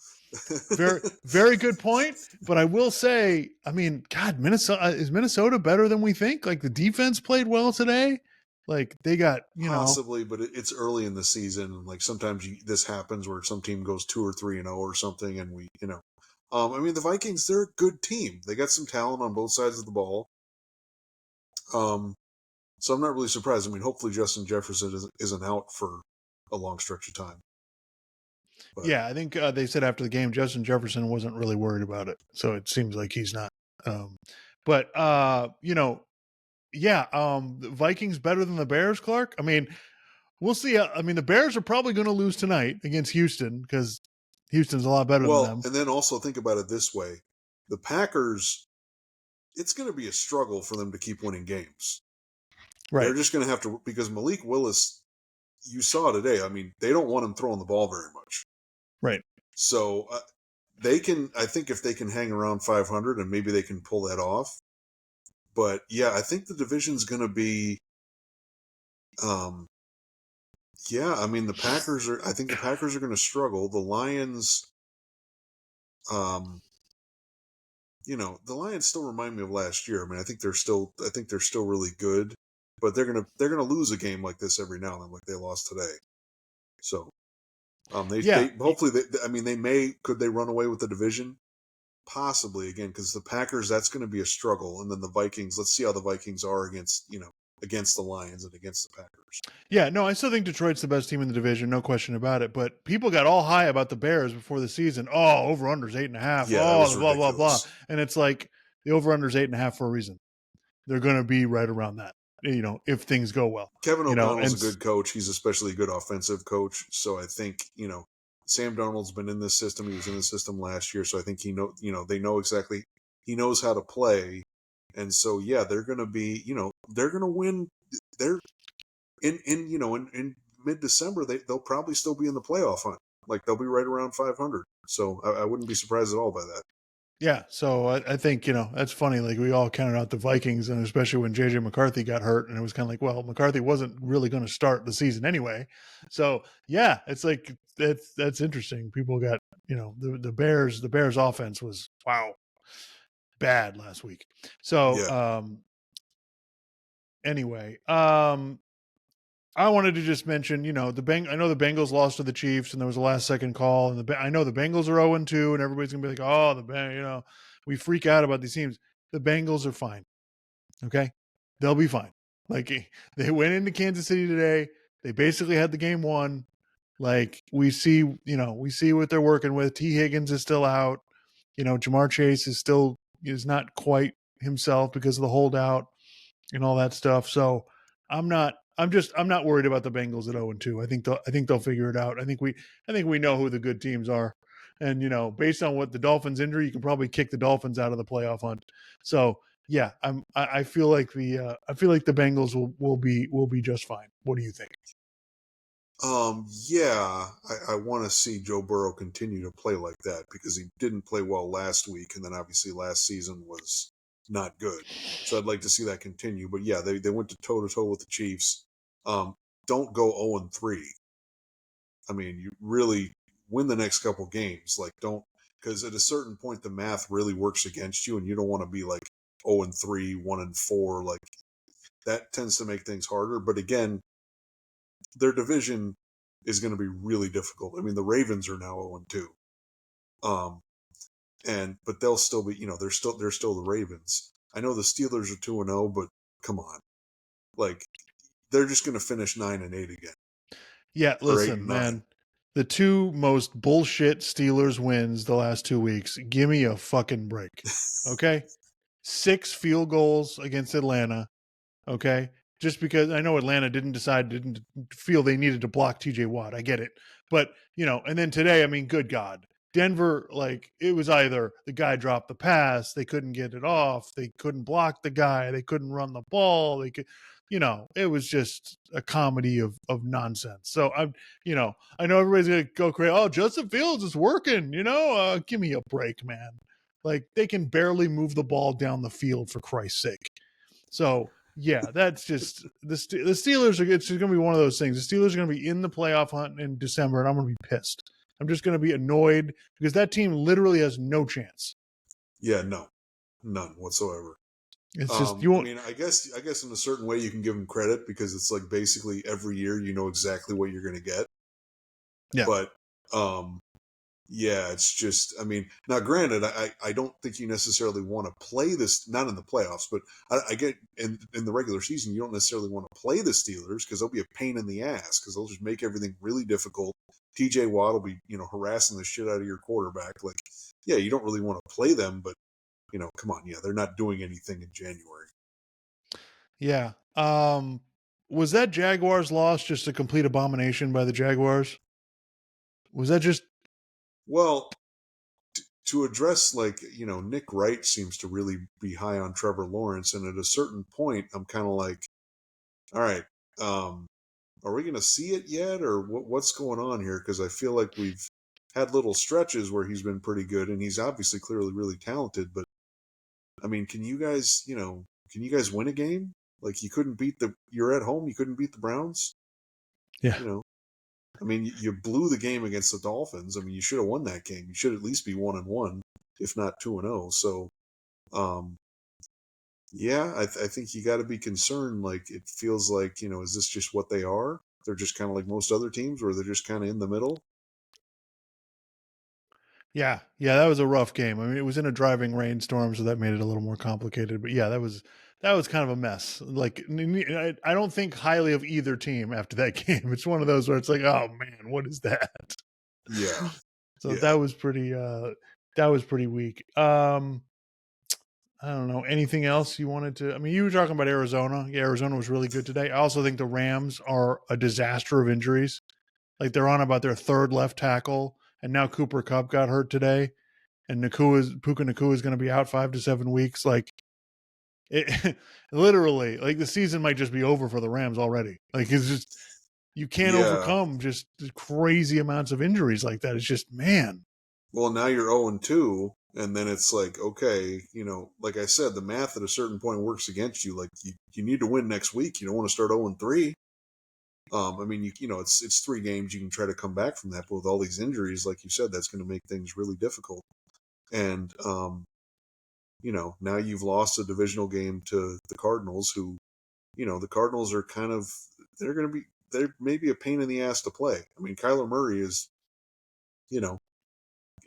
Speaker 1: Very, very good point. But I will say, I mean, God, Minnesota better than we think? Like the defense played well today. Like they got,
Speaker 2: possibly, but it's early in the season. Like sometimes this happens where some team goes 2 or 3-0 or something, and I mean, the Vikings, they're a good team. They got some talent on both sides of the ball. So I'm not really surprised. I mean, hopefully Justin Jefferson isn't out for a long stretch of time. But
Speaker 1: yeah, I think they said after the game, Justin Jefferson wasn't really worried about it. So it seems like he's not. But Yeah, the Vikings better than the Bears, Clark? I mean, we'll see. I mean, the Bears are probably going to lose tonight against Houston because Houston's a lot better than
Speaker 2: Well,
Speaker 1: them.
Speaker 2: and then also think about it this way: the Packers, it's going to be a struggle for them to keep winning games. They're
Speaker 1: Right,
Speaker 2: just going to have to, because Malik Willis, you saw today. I mean, they don't want him throwing the ball very much.
Speaker 1: right.
Speaker 2: So they can. I think if they can hang around 500, and maybe they can pull that off. But yeah, I think the division's going to be. Um, yeah, I mean the Packers are. I think the Packers are going to struggle. The Lions. Um, the Lions still remind me of last year. I mean, I think they're still really good, but they're gonna lose a game like this every now and then, like they lost today. So,
Speaker 1: Yeah,
Speaker 2: they hopefully I mean, could they run away with the division? Possibly again, because the Packers, that's going to be a struggle, and then the Vikings. Let's see how the Vikings are against the Lions and against the Packers.
Speaker 1: yeah. No, I still think Detroit's the best team in the division, no question about it. But people got all high about the Bears before the season. Oh, over unders 8.5.
Speaker 2: Yeah, that
Speaker 1: Oh,
Speaker 2: was
Speaker 1: the blah blah blah.
Speaker 2: ridiculous.
Speaker 1: And it's like the over unders 8.5 for a reason. They're going to be right around that. If things go well.
Speaker 2: Kevin
Speaker 1: And
Speaker 2: O'Connell's a good coach. He's especially a good offensive coach. So I think, Sam Darnold's been in this system. He was in the system last year. So I think they know exactly, he knows how to play. And so, yeah, they're going to be, they're going to win. They're in mid December, they'll probably still be in the playoff hunt. Like they'll be right around 500. So I wouldn't be surprised at all by that.
Speaker 1: yeah, so I think that's funny. Like we all counted out the Vikings, and especially when JJ McCarthy got hurt, and it was kind of like, well, McCarthy wasn't really going to start the season anyway. So yeah, it's like that's interesting. People got the Bears offense was wow bad last week. So
Speaker 2: Yeah.
Speaker 1: anyway, I wanted to just mention, I know the Bengals lost to the Chiefs, and there was a last second call, and I know the Bengals are 0-2, and everybody's gonna be like, oh, we freak out about these teams. The Bengals are fine. Okay, they'll be fine. Like they went into Kansas City today. They basically had the game won. Like we see what they're working with. T. Higgins is still out. Jamar Chase is not quite himself because of the holdout and all that stuff. So I'm not worried about the Bengals at 0-2. I think they'll figure it out. I think we know who the good teams are. And based on what the Dolphins injury, you can probably kick the Dolphins out of the playoff hunt. So yeah, I feel like the Bengals will be just fine. What do you think?
Speaker 2: Yeah, I want to see Joe Burrow continue to play like that because he didn't play well last week, and then obviously last season was not good. So I'd like to see that continue. But yeah, they went to toe to toe with the Chiefs. Um, don't go 0-3. I mean, you really win the next couple games. Like, don't, because at a certain point the math really works against you, and you don't want to be like 0-3, 1-4. Like that tends to make things harder. But again, their division is going to be really difficult. I mean, the Ravens are now 0-2. Um, but they'll still be, they're still the Ravens. I know the Steelers are 2-0, but come on, like they're just going to finish 9-8 again,
Speaker 1: Yeah,
Speaker 2: or eight
Speaker 1: listen,
Speaker 2: and nine.
Speaker 1: man. The two most bullshit Steelers wins the last 2 weeks. Give me a fucking break. Okay? 6 field goals against Atlanta. Okay. Just because I know Atlanta didn't feel they needed to block TJ Watt. I get it. But, and then today, I mean, good God. Denver, like, it was either the guy dropped the pass, they couldn't get it off, they couldn't block the guy, they couldn't run the ball, it was just a comedy of nonsense. So I know everybody's gonna go crazy. Oh, Justin Fields is working, give me a break, man. Like they can barely move the ball down the field for Christ's sake. So yeah, that's just the Steelers are. It's going to be one of those things. The Steelers are going to be in the playoff hunt in December, and I'm going to be pissed. I'm just going to be annoyed because that team literally has no chance.
Speaker 2: Yeah, no, none whatsoever.
Speaker 1: It's just you
Speaker 2: I
Speaker 1: won't.
Speaker 2: mean, I guess in a certain way you can give them credit because it's like basically every year you know exactly what you're going to get.
Speaker 1: Yeah,
Speaker 2: But um, yeah, it's just, I mean, now granted, I don't think you necessarily want to play this, not in the playoffs, but I get in the regular season, you don't necessarily want to play the Steelers because they'll be a pain in the ass because they'll just make everything really difficult. TJ Watt will be, harassing the shit out of your quarterback. Like, yeah, you don't really want to play them, but, come on. Yeah, they're not doing anything in January.
Speaker 1: Yeah. Was that Jaguars loss just a complete abomination by the Jaguars? Was that just
Speaker 2: Well, to address, like, Nick Wright seems to really be high on Trevor Lawrence, and at a certain point, I'm kind of like, all right, um, are we going to see it yet, or what's going on here? Because I feel like we've had little stretches where he's been pretty good, and he's obviously clearly really talented. But I mean, can you guys win a game? Like, you couldn't beat the you're at home, you couldn't beat the Browns.
Speaker 1: yeah.
Speaker 2: You know, I mean, you blew the game against the Dolphins. I mean, you should have won that game. You should at least be 1-1, if not 2-0. So, um, yeah, I think you got to be concerned. Like, it feels like, is this just what they are? They're just kind of like most other teams, where they're just kind of in the middle.
Speaker 1: Yeah. Yeah, that was a rough game. I mean, it was in a driving rainstorm, so that made it a little more complicated. But yeah, that was kind of a mess. Like I don't think highly of either team after that game. It's one of those where it's like, oh man, what is that?
Speaker 2: Yeah,
Speaker 1: So
Speaker 2: yeah.
Speaker 1: that was pretty weak. I don't know. Anything else you wanted to? I mean, you were talking about Arizona. Yeah, Arizona was really good today. I also think the Rams are a disaster of injuries. Like they're on about their third left tackle, and now Cooper Kupp got hurt today, and Puka Nakua is going to be out 5 to 7 weeks. Like it, literally, like the season might just be over for the Rams already. Like it's just you can't
Speaker 2: Yeah.
Speaker 1: overcome just crazy amounts of injuries like that. It's just man.
Speaker 2: Well, now you're 0-2, and then it's like, okay, like I said, the math at a certain point works against you. Like, you need to win next week. You don't want to start 0-3. I mean, it's 3 games. You can try to come back from that, but with all these injuries, like you said, that's going to make things really difficult. And now you've lost a divisional game to the Cardinals, who, the Cardinals are kind of they're maybe a pain in the ass to play. I mean, Kyler Murray is, you know,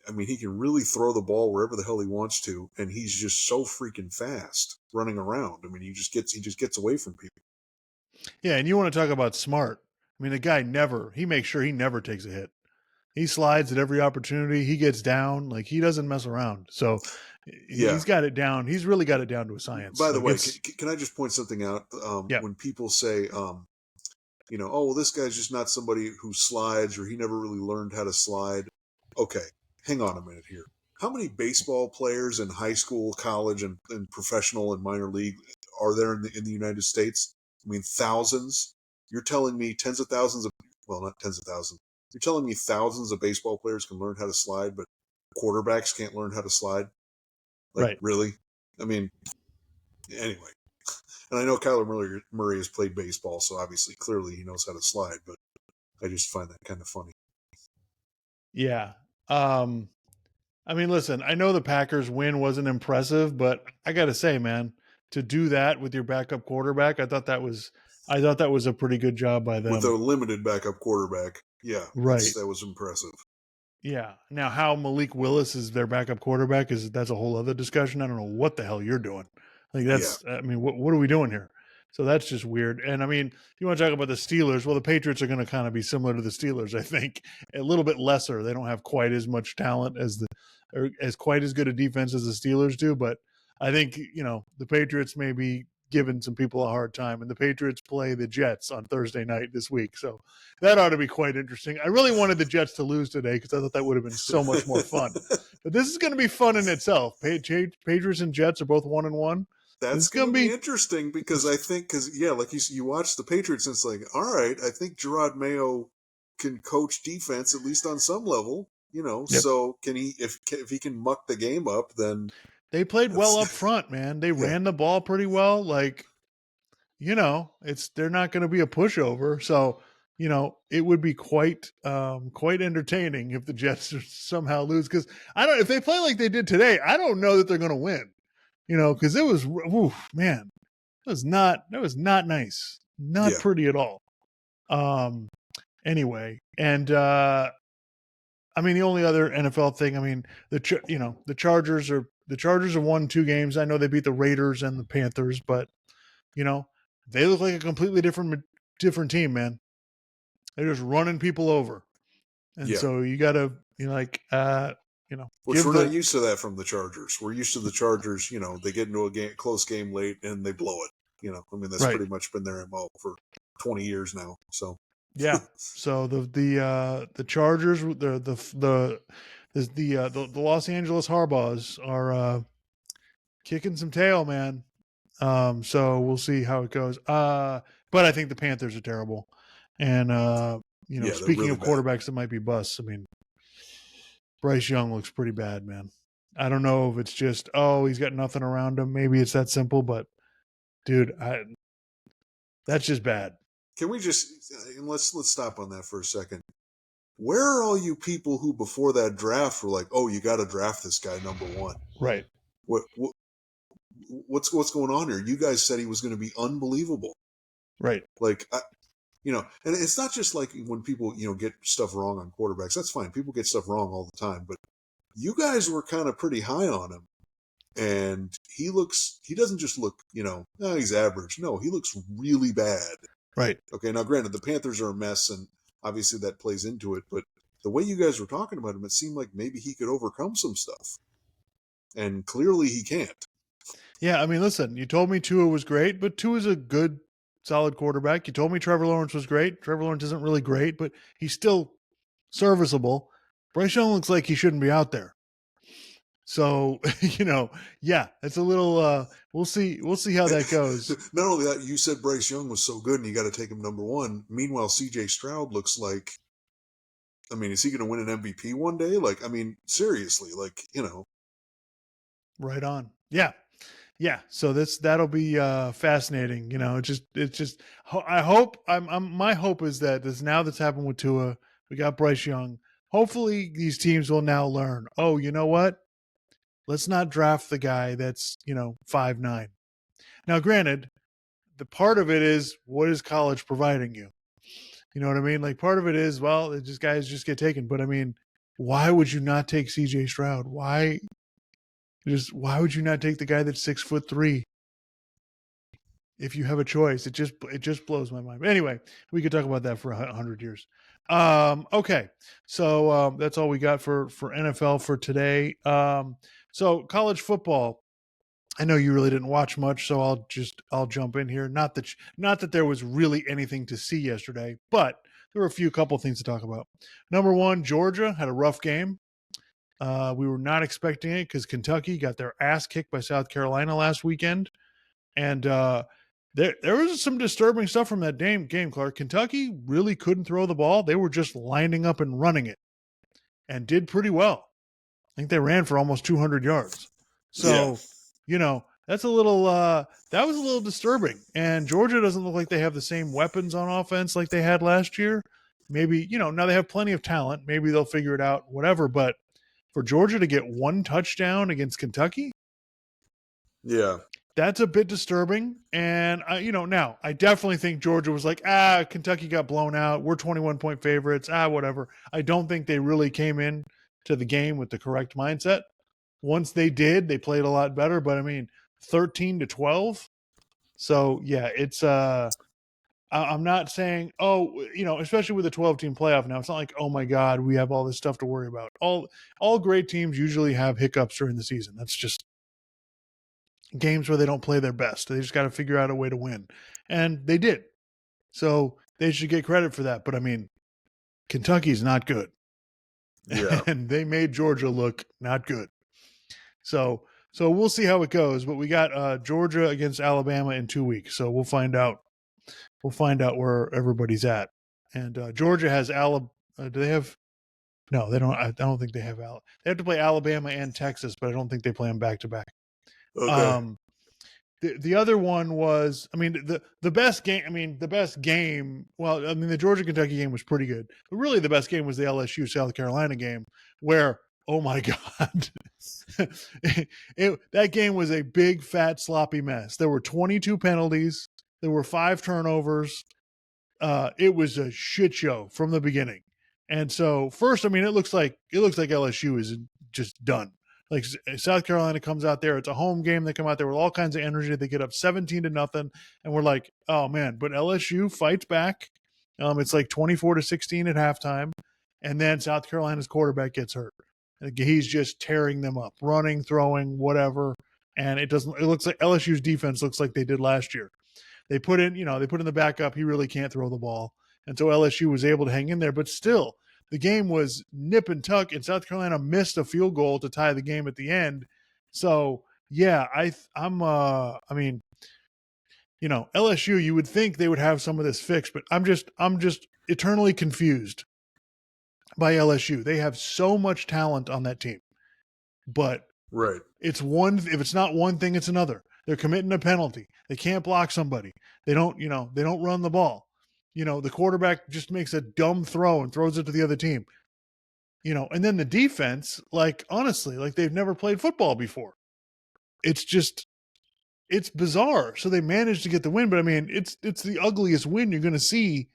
Speaker 2: I mean, he can really throw the ball wherever the hell he wants to, and he's just so freaking fast running around. I mean, he just gets away from people.
Speaker 1: Yeah, and you want to talk about smart. I mean, the guy he makes sure he never takes a hit. He slides at every opportunity. He gets down. Like he doesn't mess around. So
Speaker 2: Yeah.
Speaker 1: he's got it down. He's really got it down to a science.
Speaker 2: By the
Speaker 1: Like
Speaker 2: way,
Speaker 1: it's
Speaker 2: can I just point something out?
Speaker 1: yeah,
Speaker 2: When people say, oh, well, this guy's just not somebody who slides, or he never really learned how to slide. Okay, hang on a minute here. How many baseball players in high school, college, and professional and minor league are there in the United States? I mean, thousands. You're telling me tens of thousands of, well, not tens of thousands. You're telling me thousands of baseball players can learn how to slide, but quarterbacks can't learn how to slide? Like,
Speaker 1: right.
Speaker 2: really? I mean, anyway. And I know Kyler Murray has played baseball, so obviously, clearly, he knows how to slide. But I just find that kind of funny.
Speaker 1: Yeah. Um, I mean, listen, I know the Packers win wasn't impressive, but I got to say, man, to do that with your backup quarterback, I thought that was a pretty good job by
Speaker 2: With a
Speaker 1: them.
Speaker 2: limited backup quarterback, yeah,
Speaker 1: Right.
Speaker 2: that was impressive.
Speaker 1: Yeah. Now, how Malik Willis is their backup quarterback that's a whole other discussion. I don't know what the hell you're doing. Like
Speaker 2: Yeah,
Speaker 1: I mean, what are we doing here? So that's just weird. And I mean, you want to talk about the Steelers? Well, the Patriots are going to kind of be similar to the Steelers, I think, a little bit lesser. They don't have quite as much talent or as quite as good a defense as the Steelers do, but I think the Patriots may be giving some people a hard time, and the Patriots play the Jets on Thursday night this week, so that ought to be quite interesting. I really wanted the Jets to lose today because I thought that would have been so much more fun. But this is going to be fun in itself. Patriots and Jets are both 1-1. This
Speaker 2: that's
Speaker 1: is
Speaker 2: going
Speaker 1: going
Speaker 2: to
Speaker 1: to
Speaker 2: be
Speaker 1: be
Speaker 2: interesting because yeah, like you watch the Patriots, and it's like, all right, I think Gerard Mayo can coach defense at least on some level.
Speaker 1: yep.
Speaker 2: So can he? If he can muck the game up, then
Speaker 1: They played well up
Speaker 2: that's
Speaker 1: front, man. They
Speaker 2: yeah,
Speaker 1: ran the ball pretty well. Like it's they're not going to be a pushover. So it would be quite entertaining if the Jets somehow lose because I don't if they play like they did today. I don't know that they're going to win. Because it was, oof, man, that was not nice, not
Speaker 2: yeah,
Speaker 1: pretty at all. Um, anyway, and I mean the only other NFL thing, I mean the Chargers have won 2 games. I know they beat the Raiders and the Panthers, but you know they look like a completely different team, man. They're just running people over, and
Speaker 2: yeah.
Speaker 1: so you got to
Speaker 2: Which
Speaker 1: give
Speaker 2: we're not
Speaker 1: the
Speaker 2: used to that from the Chargers. We're used to the Chargers. They get into a close game late and they blow it. I mean, that's
Speaker 1: Right.
Speaker 2: pretty much been their MO for 20 years now. So
Speaker 1: Yeah. So the Chargers, the Los Angeles Harbaughs are kicking some tail, man. So we'll see how it goes. But I think the Panthers are terrible. And
Speaker 2: yeah, they're
Speaker 1: speaking
Speaker 2: really
Speaker 1: of
Speaker 2: bad.
Speaker 1: quarterbacks that might be busts, I mean, Bryce Young looks pretty bad, man. I don't know if it's just he's got nothing around him. Maybe it's that simple, but dude, that's just bad.
Speaker 2: Can we just and let's stop on that for a second? Where are all you people who before that draft were like, "Oh, you got to draft this guy number one"?
Speaker 1: Right.
Speaker 2: What's going on here? You guys said he was going to be unbelievable.
Speaker 1: Right.
Speaker 2: Like, and it's not just like when people get stuff wrong on quarterbacks. That's fine. People get stuff wrong all the time, but you guys were kind of pretty high on him, and he doesn't just look, he's average. No, he looks really bad.
Speaker 1: Right.
Speaker 2: Okay, now granted, the Panthers are a mess, and obviously that plays into it, but the way you guys were talking about him, it seemed like maybe he could overcome some stuff. And clearly he can't.
Speaker 1: Yeah, I mean, listen, you told me Tua was great, but Tua's a good, solid quarterback. You told me Trevor Lawrence was great. Trevor Lawrence isn't really great, but he's still serviceable. Bryce Young looks like he shouldn't be out there. So, yeah, it's a little we'll see how that goes.
Speaker 2: Not only that, you said Bryce Young was so good and you got to take him number one. Meanwhile, CJ Stroud looks like, I mean, is he going to win an MVP one day? Like, I mean, seriously, like,
Speaker 1: Right on. Yeah. Yeah. So that'll be fascinating. It's just I hope my hope is that that's happened with Tua. We got Bryce Young. Hopefully these teams will now learn, oh, you know what? Let's not draft the guy that's, 5'9". Now, granted, the part of it is what is college providing you? You know what I mean? Like part of it is, well, it just guys just get taken. But I mean, why would you not take CJ Stroud? Why would you not take the guy that's 6'3"? If you have a choice, it just blows my mind. But anyway, we could talk about that for 100 years. Okay, so that's all we got for NFL for today. So college football. I know you really didn't watch much, so I'll jump in here. Not that there was really anything to see yesterday, but there were a couple things to talk about. Number one, Georgia had a rough game. We were not expecting it because Kentucky got their ass kicked by South Carolina last weekend, and there was some disturbing stuff from that game, Clark. Kentucky really couldn't throw the ball. They were just lining up and running it and did pretty well. I think they ran for almost 200 yards. So, that's a little that was a little disturbing. And Georgia doesn't look like they have the same weapons on offense like they had last year. Maybe, now they have plenty of talent. Maybe they'll figure it out, whatever. But for Georgia to get one touchdown against Kentucky,
Speaker 2: yeah,
Speaker 1: that's a bit disturbing. And, now I definitely think Georgia was like, Kentucky got blown out. We're 21-point favorites. Whatever. I don't think they really came in to the game with the correct mindset. Once they did, they played a lot better. But, I mean, 13-12. So, yeah, it's I'm not saying, especially with a 12-team playoff now, it's not like, oh, my God, we have all this stuff to worry about. All great teams usually have hiccups during the season. That's just games where they don't play their best. They just got to figure out a way to win. And they did. So they should get credit for that. But, I mean, Kentucky's not good.
Speaker 2: Yeah.
Speaker 1: And they made Georgia look not good. So we'll see how it goes. But we got Georgia against Alabama in 2 weeks. So we'll find out. We'll find out where everybody's at. And Georgia has Alabama. Do they have? No, they don't. I don't think they have. They have to play Alabama and Texas, but I don't think they play them back to back.
Speaker 2: Okay.
Speaker 1: The other one was, I mean, the best game. I mean, the best game. Well, I mean, the Georgia Kentucky game was pretty good, but really the best game was the LSU South Carolina game, where, oh my God, that game was a big fat sloppy mess. There were 22 penalties. There were 5 turnovers. It was a shit show from the beginning. And so first, I mean, it looks like LSU is just done. Like South Carolina comes out there, it's a home game. They come out there with all kinds of energy. They get up 17-0, and we're like, oh man! But LSU fights back. It's like 24-16 at halftime, and then South Carolina's quarterback gets hurt. He's just tearing them up, running, throwing, whatever. And it looks like LSU's defense looks like they did last year. they put in the backup. He really can't throw the ball. And so LSU was able to hang in there. But still, the game was nip and tuck, and South Carolina missed a field goal to tie the game at the end. So, yeah, I mean, LSU, you would think they would have some of this fixed, but I'm just eternally confused by LSU. They have so much talent on that team, but
Speaker 2: Right.
Speaker 1: if it's not one thing, it's another. They're committing a penalty. They can't block somebody. They don't run the ball. The quarterback just makes a dumb throw and throws it to the other team. And then the defense, like, honestly, like they've never played football before. It's bizarre. So they managed to get the win, but I mean, it's the ugliest win you're going to see,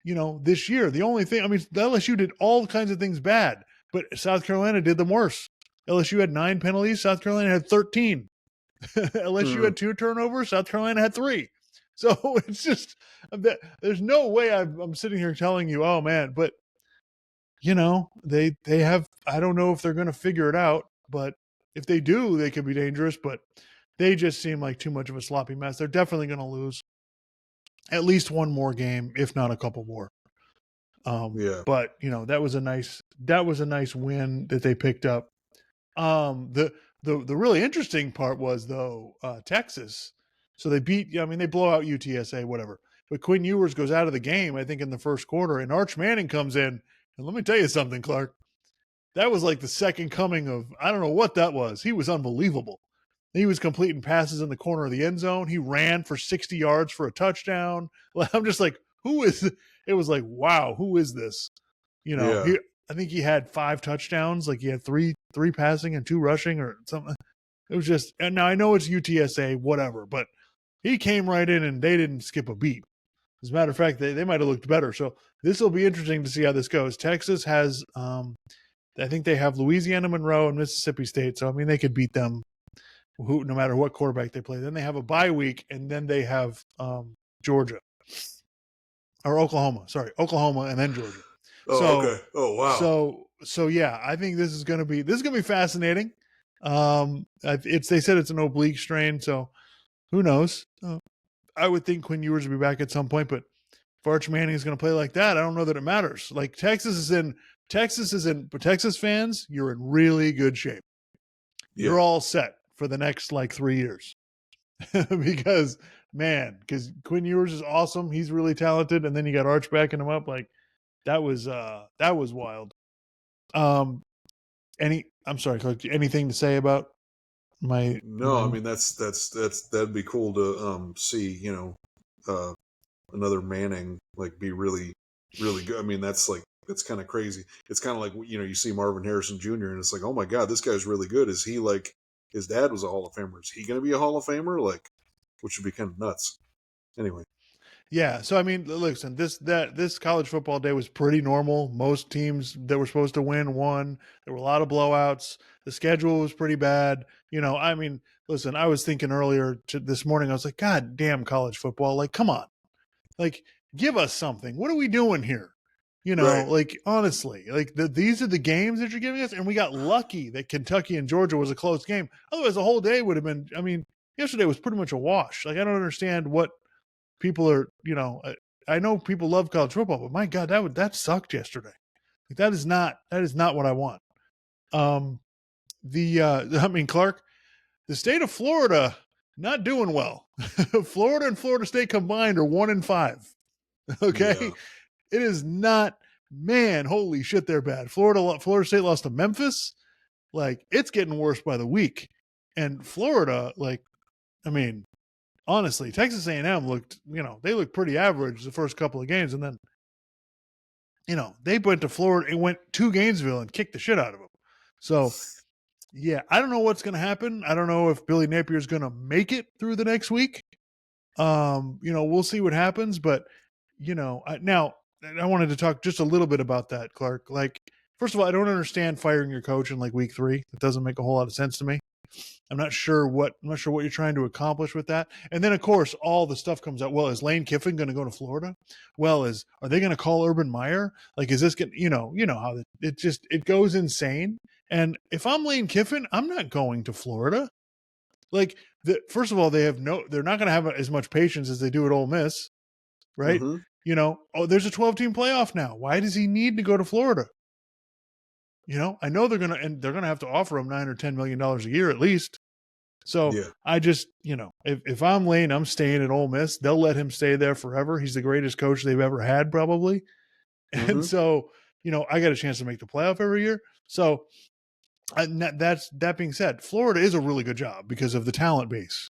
Speaker 1: this year. The only thing, I mean, the LSU did all kinds of things bad, but South Carolina did them worse. LSU had 9 penalties. South Carolina had 13. LSU had 2 turnovers. South Carolina had 3. So it's just, there's no way I'm sitting here telling you, oh man, but they have, I don't know if they're going to figure it out, but if they do, they could be dangerous, but they just seem like too much of a sloppy mess. They're definitely going to lose at least one more game, if not a couple more. But that was a nice win that they picked up. The really interesting part was though Texas. So they beat. I mean, they blow out UTSA, whatever. But Quinn Ewers goes out of the game, I think, in the first quarter, and Arch Manning comes in. And let me tell you something, Clark. That was like the second coming of, I don't know what that was. He was unbelievable. He was completing passes in the corner of the end zone. He ran for 60 yards for a touchdown. I'm just like, it was like, wow, who is this?
Speaker 2: Yeah.
Speaker 1: I think he had 5 touchdowns. Like he had three passing and 2 rushing or something. It was just, and now I know it's UTSA, whatever, but he came right in and they didn't skip a beat. As a matter of fact, they might have looked better. So this will be interesting to see how this goes. Texas has, I think they have Louisiana Monroe and Mississippi State. So, I mean, they could beat them no matter what quarterback they play. Then they have a bye week, and then they have Georgia. Or Oklahoma. Sorry, Oklahoma and then Georgia.
Speaker 2: Oh, okay. Oh, wow.
Speaker 1: So yeah, I think this is gonna be fascinating. They said it's an oblique strain, so who knows? I would think Quinn Ewers will be back at some point, but if Arch Manning is going to play like that, I don't know that it matters. Like Texas fans, you're in really good shape. Yeah. You're all set for the next like 3 years because Quinn Ewers is awesome. He's really talented. And then you got Arch backing him up. Like that was wild. I'm sorry, Clark, anything to say about my?
Speaker 2: No, I mean that'd be cool to see. Another Manning like be really, really good. I mean that's kind of crazy. It's kind of like you see Marvin Harrison Jr. and it's like, oh my God, this guy's really good. Is he like his dad was a Hall of Famer? Is he going to be a Hall of Famer? Like, which would be kind of nuts. Anyway.
Speaker 1: Yeah, so I mean, listen, this college football day was pretty normal. Most teams that were supposed to won. There were a lot of blowouts. The schedule was pretty bad. I mean, listen, I was thinking earlier this morning, I was like, God damn college football. Like, come on. Like, give us something. What are we doing here?
Speaker 2: Right.
Speaker 1: Like, honestly, like these are the games that you're giving us. And we got lucky that Kentucky and Georgia was a close game. Otherwise, the whole day would have been, I mean, yesterday was pretty much a wash. Like, I don't understand what people are, I know people love college football, but my God, that sucked yesterday. Like, that is not what I want. I mean, Clark, the state of Florida, not doing well. Florida and Florida State combined are 1-5. Okay. Yeah. It is not, man, holy shit, they're bad. Florida State lost to Memphis. Like, it's getting worse by the week. And Florida, like, I mean, honestly, Texas A&M looked, they looked pretty average the first couple of games. And then, they went to Florida and went to Gainesville and kicked the shit out of them. So, yeah, I don't know what's going to happen. I don't know if Billy Napier is going to make it through the next week. We'll see what happens. But, now I wanted to talk just a little bit about that, Clark. Like, first of all, I don't understand firing your coach in like week 3. It doesn't make a whole lot of sense to me. I'm not sure what you're trying to accomplish with that. And then, of course, all the stuff comes out. Well, is Lane Kiffin going to go to Florida? Well, are they going to call Urban Meyer? Like, is this going to, how it goes insane. And if I'm Lane Kiffin, I'm not going to Florida. Like, first of all, they're not going to have as much patience as they do at Ole Miss, right?
Speaker 2: Mm-hmm.
Speaker 1: There's a 12-team playoff now. Why does he need to go to Florida? I know they're gonna have to offer him $9 or $10 million a year at least. So
Speaker 2: Yeah.
Speaker 1: I just, if I'm Lane, I'm staying at Ole Miss. They'll let him stay there forever. He's the greatest coach they've ever had, probably. And
Speaker 2: Mm-hmm.
Speaker 1: so, I got a chance to make the playoff every year. So that being said, Florida is a really good job because of the talent base,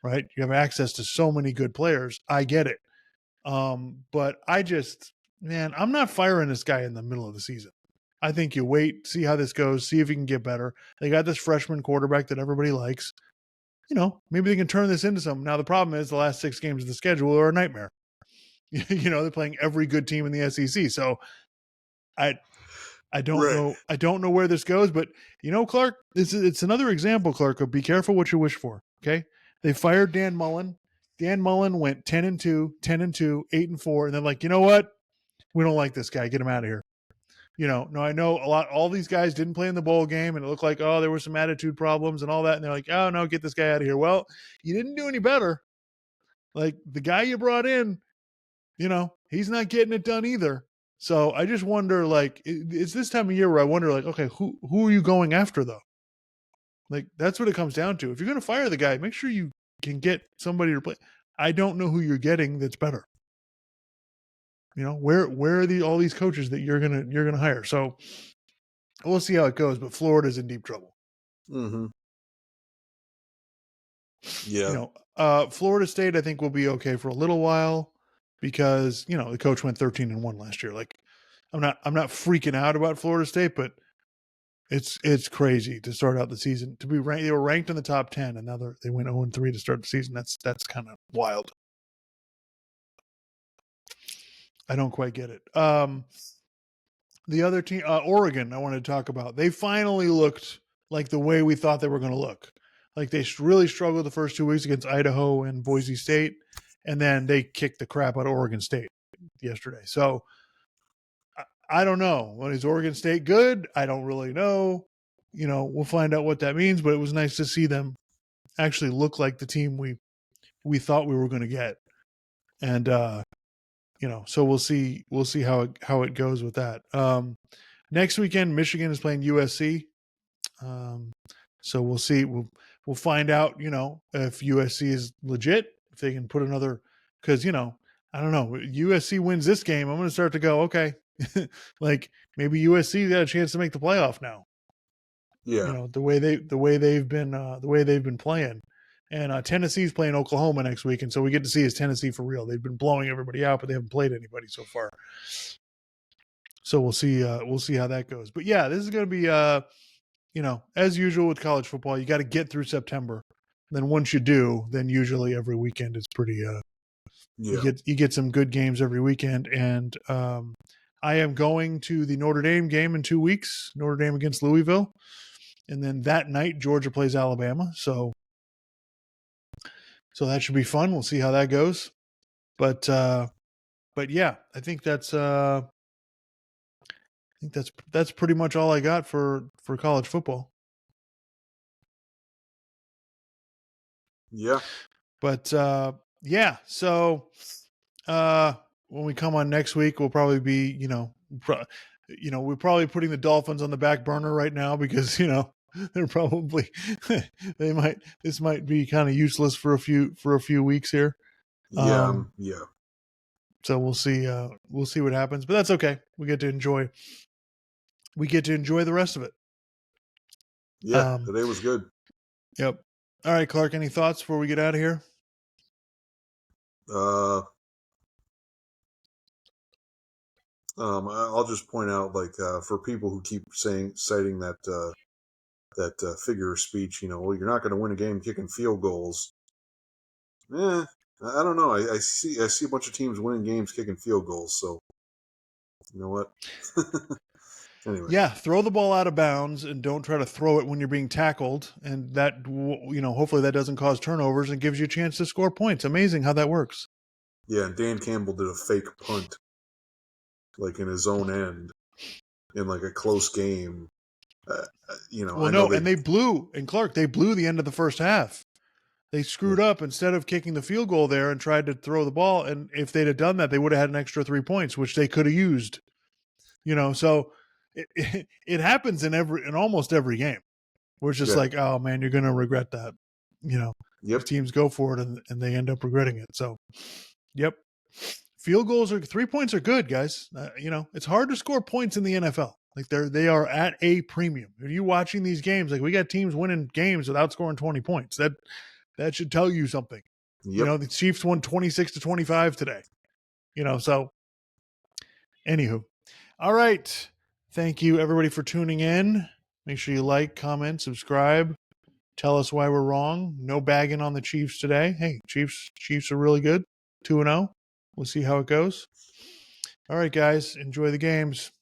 Speaker 1: right? You have access to so many good players. I get it. But man, I'm not firing this guy in the middle of the season. I think you wait, see how this goes, see if he can get better. They got this freshman quarterback that everybody likes. Maybe they can turn this into something. Now, the problem is the last 6 games of the schedule are a nightmare. They're playing every good team in the SEC. So I don't
Speaker 2: Right.
Speaker 1: know. I don't know where this goes, but Clark, it's another example, Clark, of be careful what you wish for. Okay. They fired Dan Mullen. Dan Mullen went 10-2, 10-2, 8-4, and then like, you know what? We don't like this guy. Get him out of here. No, I know all these guys didn't play in the bowl game, and it looked like, oh, there were some attitude problems and all that. And they're like, oh, no, get this guy out of here. Well, you didn't do any better. Like, the guy you brought in, he's not getting it done either. So I just wonder, like, it's this time of year where I wonder, like, okay, who are you going after, though? Like, that's what it comes down to. If you're going to fire the guy, make sure you can get somebody to play. I don't know who you're getting that's better. Where are all these coaches that you're gonna hire? So we'll see how it goes. But Florida's in deep trouble.
Speaker 2: Mm-hmm. Yeah.
Speaker 1: Florida State, I think, will be okay for a little while because the coach went 13-1 last year. Like, I'm not freaking out about Florida State, but it's crazy to start out the season to be ranked. They were ranked in the top 10, and now they went 0-3 to start the season. That's kind of wild. I don't quite get it. The other team, Oregon, I wanted to talk about. They finally looked like the way we thought they were going to look. Like, they really struggled the first 2 weeks against Idaho and Boise State, and then they kicked the crap out of Oregon State yesterday. So I don't know. Is Oregon State good? I don't really know. We'll find out what that means, but it was nice to see them actually look like the team we thought we were going to get. And so we'll see how it goes with that. Next weekend, Michigan is playing USC. So we'll see. We'll find out, if USC is legit, if they can put another, because, I don't know, USC wins this game, I'm going to start to go, okay, like maybe USC got a chance to make the playoff now.
Speaker 2: Yeah.
Speaker 1: The way they've been playing. And Tennessee's playing Oklahoma next week, and so we get to see is Tennessee for real. They've been blowing everybody out, but they haven't played anybody so far. So we'll see how that goes. But yeah, this is going to be as usual with college football, you got to get through September. Then once you do, then usually every weekend is pretty
Speaker 2: Yeah.
Speaker 1: you get some good games every weekend. And I am going to the Notre Dame game in 2 weeks, Notre Dame against Louisville. And then that night Georgia plays Alabama. So that should be fun. We'll see how that goes. But yeah, I think that's pretty much all I got for college football.
Speaker 2: Yeah.
Speaker 1: But yeah, so when we come on next week, we'll probably be, we're probably putting the Dolphins on the back burner right now because, they're probably this might be kind of useless for a few weeks here.
Speaker 2: Yeah. Yeah.
Speaker 1: So we'll see what happens, but that's okay. We get to enjoy the rest of it.
Speaker 2: Yeah. Today was good.
Speaker 1: Yep. All right, Clark, any thoughts before we get out of here?
Speaker 2: I'll just point out, like, for people who keep citing that figure of speech, well, you're not going to win a game kicking field goals. I don't know. I see a bunch of teams winning games kicking field goals. So, you know what? Anyway.
Speaker 1: Yeah, throw the ball out of bounds and don't try to throw it when you're being tackled. And that, hopefully that doesn't cause turnovers and gives you a chance to score points. Amazing how that works.
Speaker 2: Yeah, and Dan Campbell did a fake punt, like in his own end, in like a close game.
Speaker 1: Well, no, and they blew the end of the first half. They screwed up instead of kicking the field goal there and tried to throw the ball. And if they'd have done that, they would have had an extra 3 points, which they could have used. So it happens in almost every game. We're just like, oh man, you're going to regret that. These teams go for it and they end up regretting it. So, yep. Field goals 3 points are good, guys. It's hard to score points in the NFL. Like they are at a premium. If you watching these games, like we got teams winning games without scoring 20 points. That should tell you something.
Speaker 2: Yep.
Speaker 1: The Chiefs won 26-25 today. So anywho. All right. Thank you everybody for tuning in. Make sure you like, comment, subscribe. Tell us why we're wrong. No bagging on the Chiefs today. Hey, Chiefs are really good. 2-0. We'll see how it goes. All right, guys. Enjoy the games.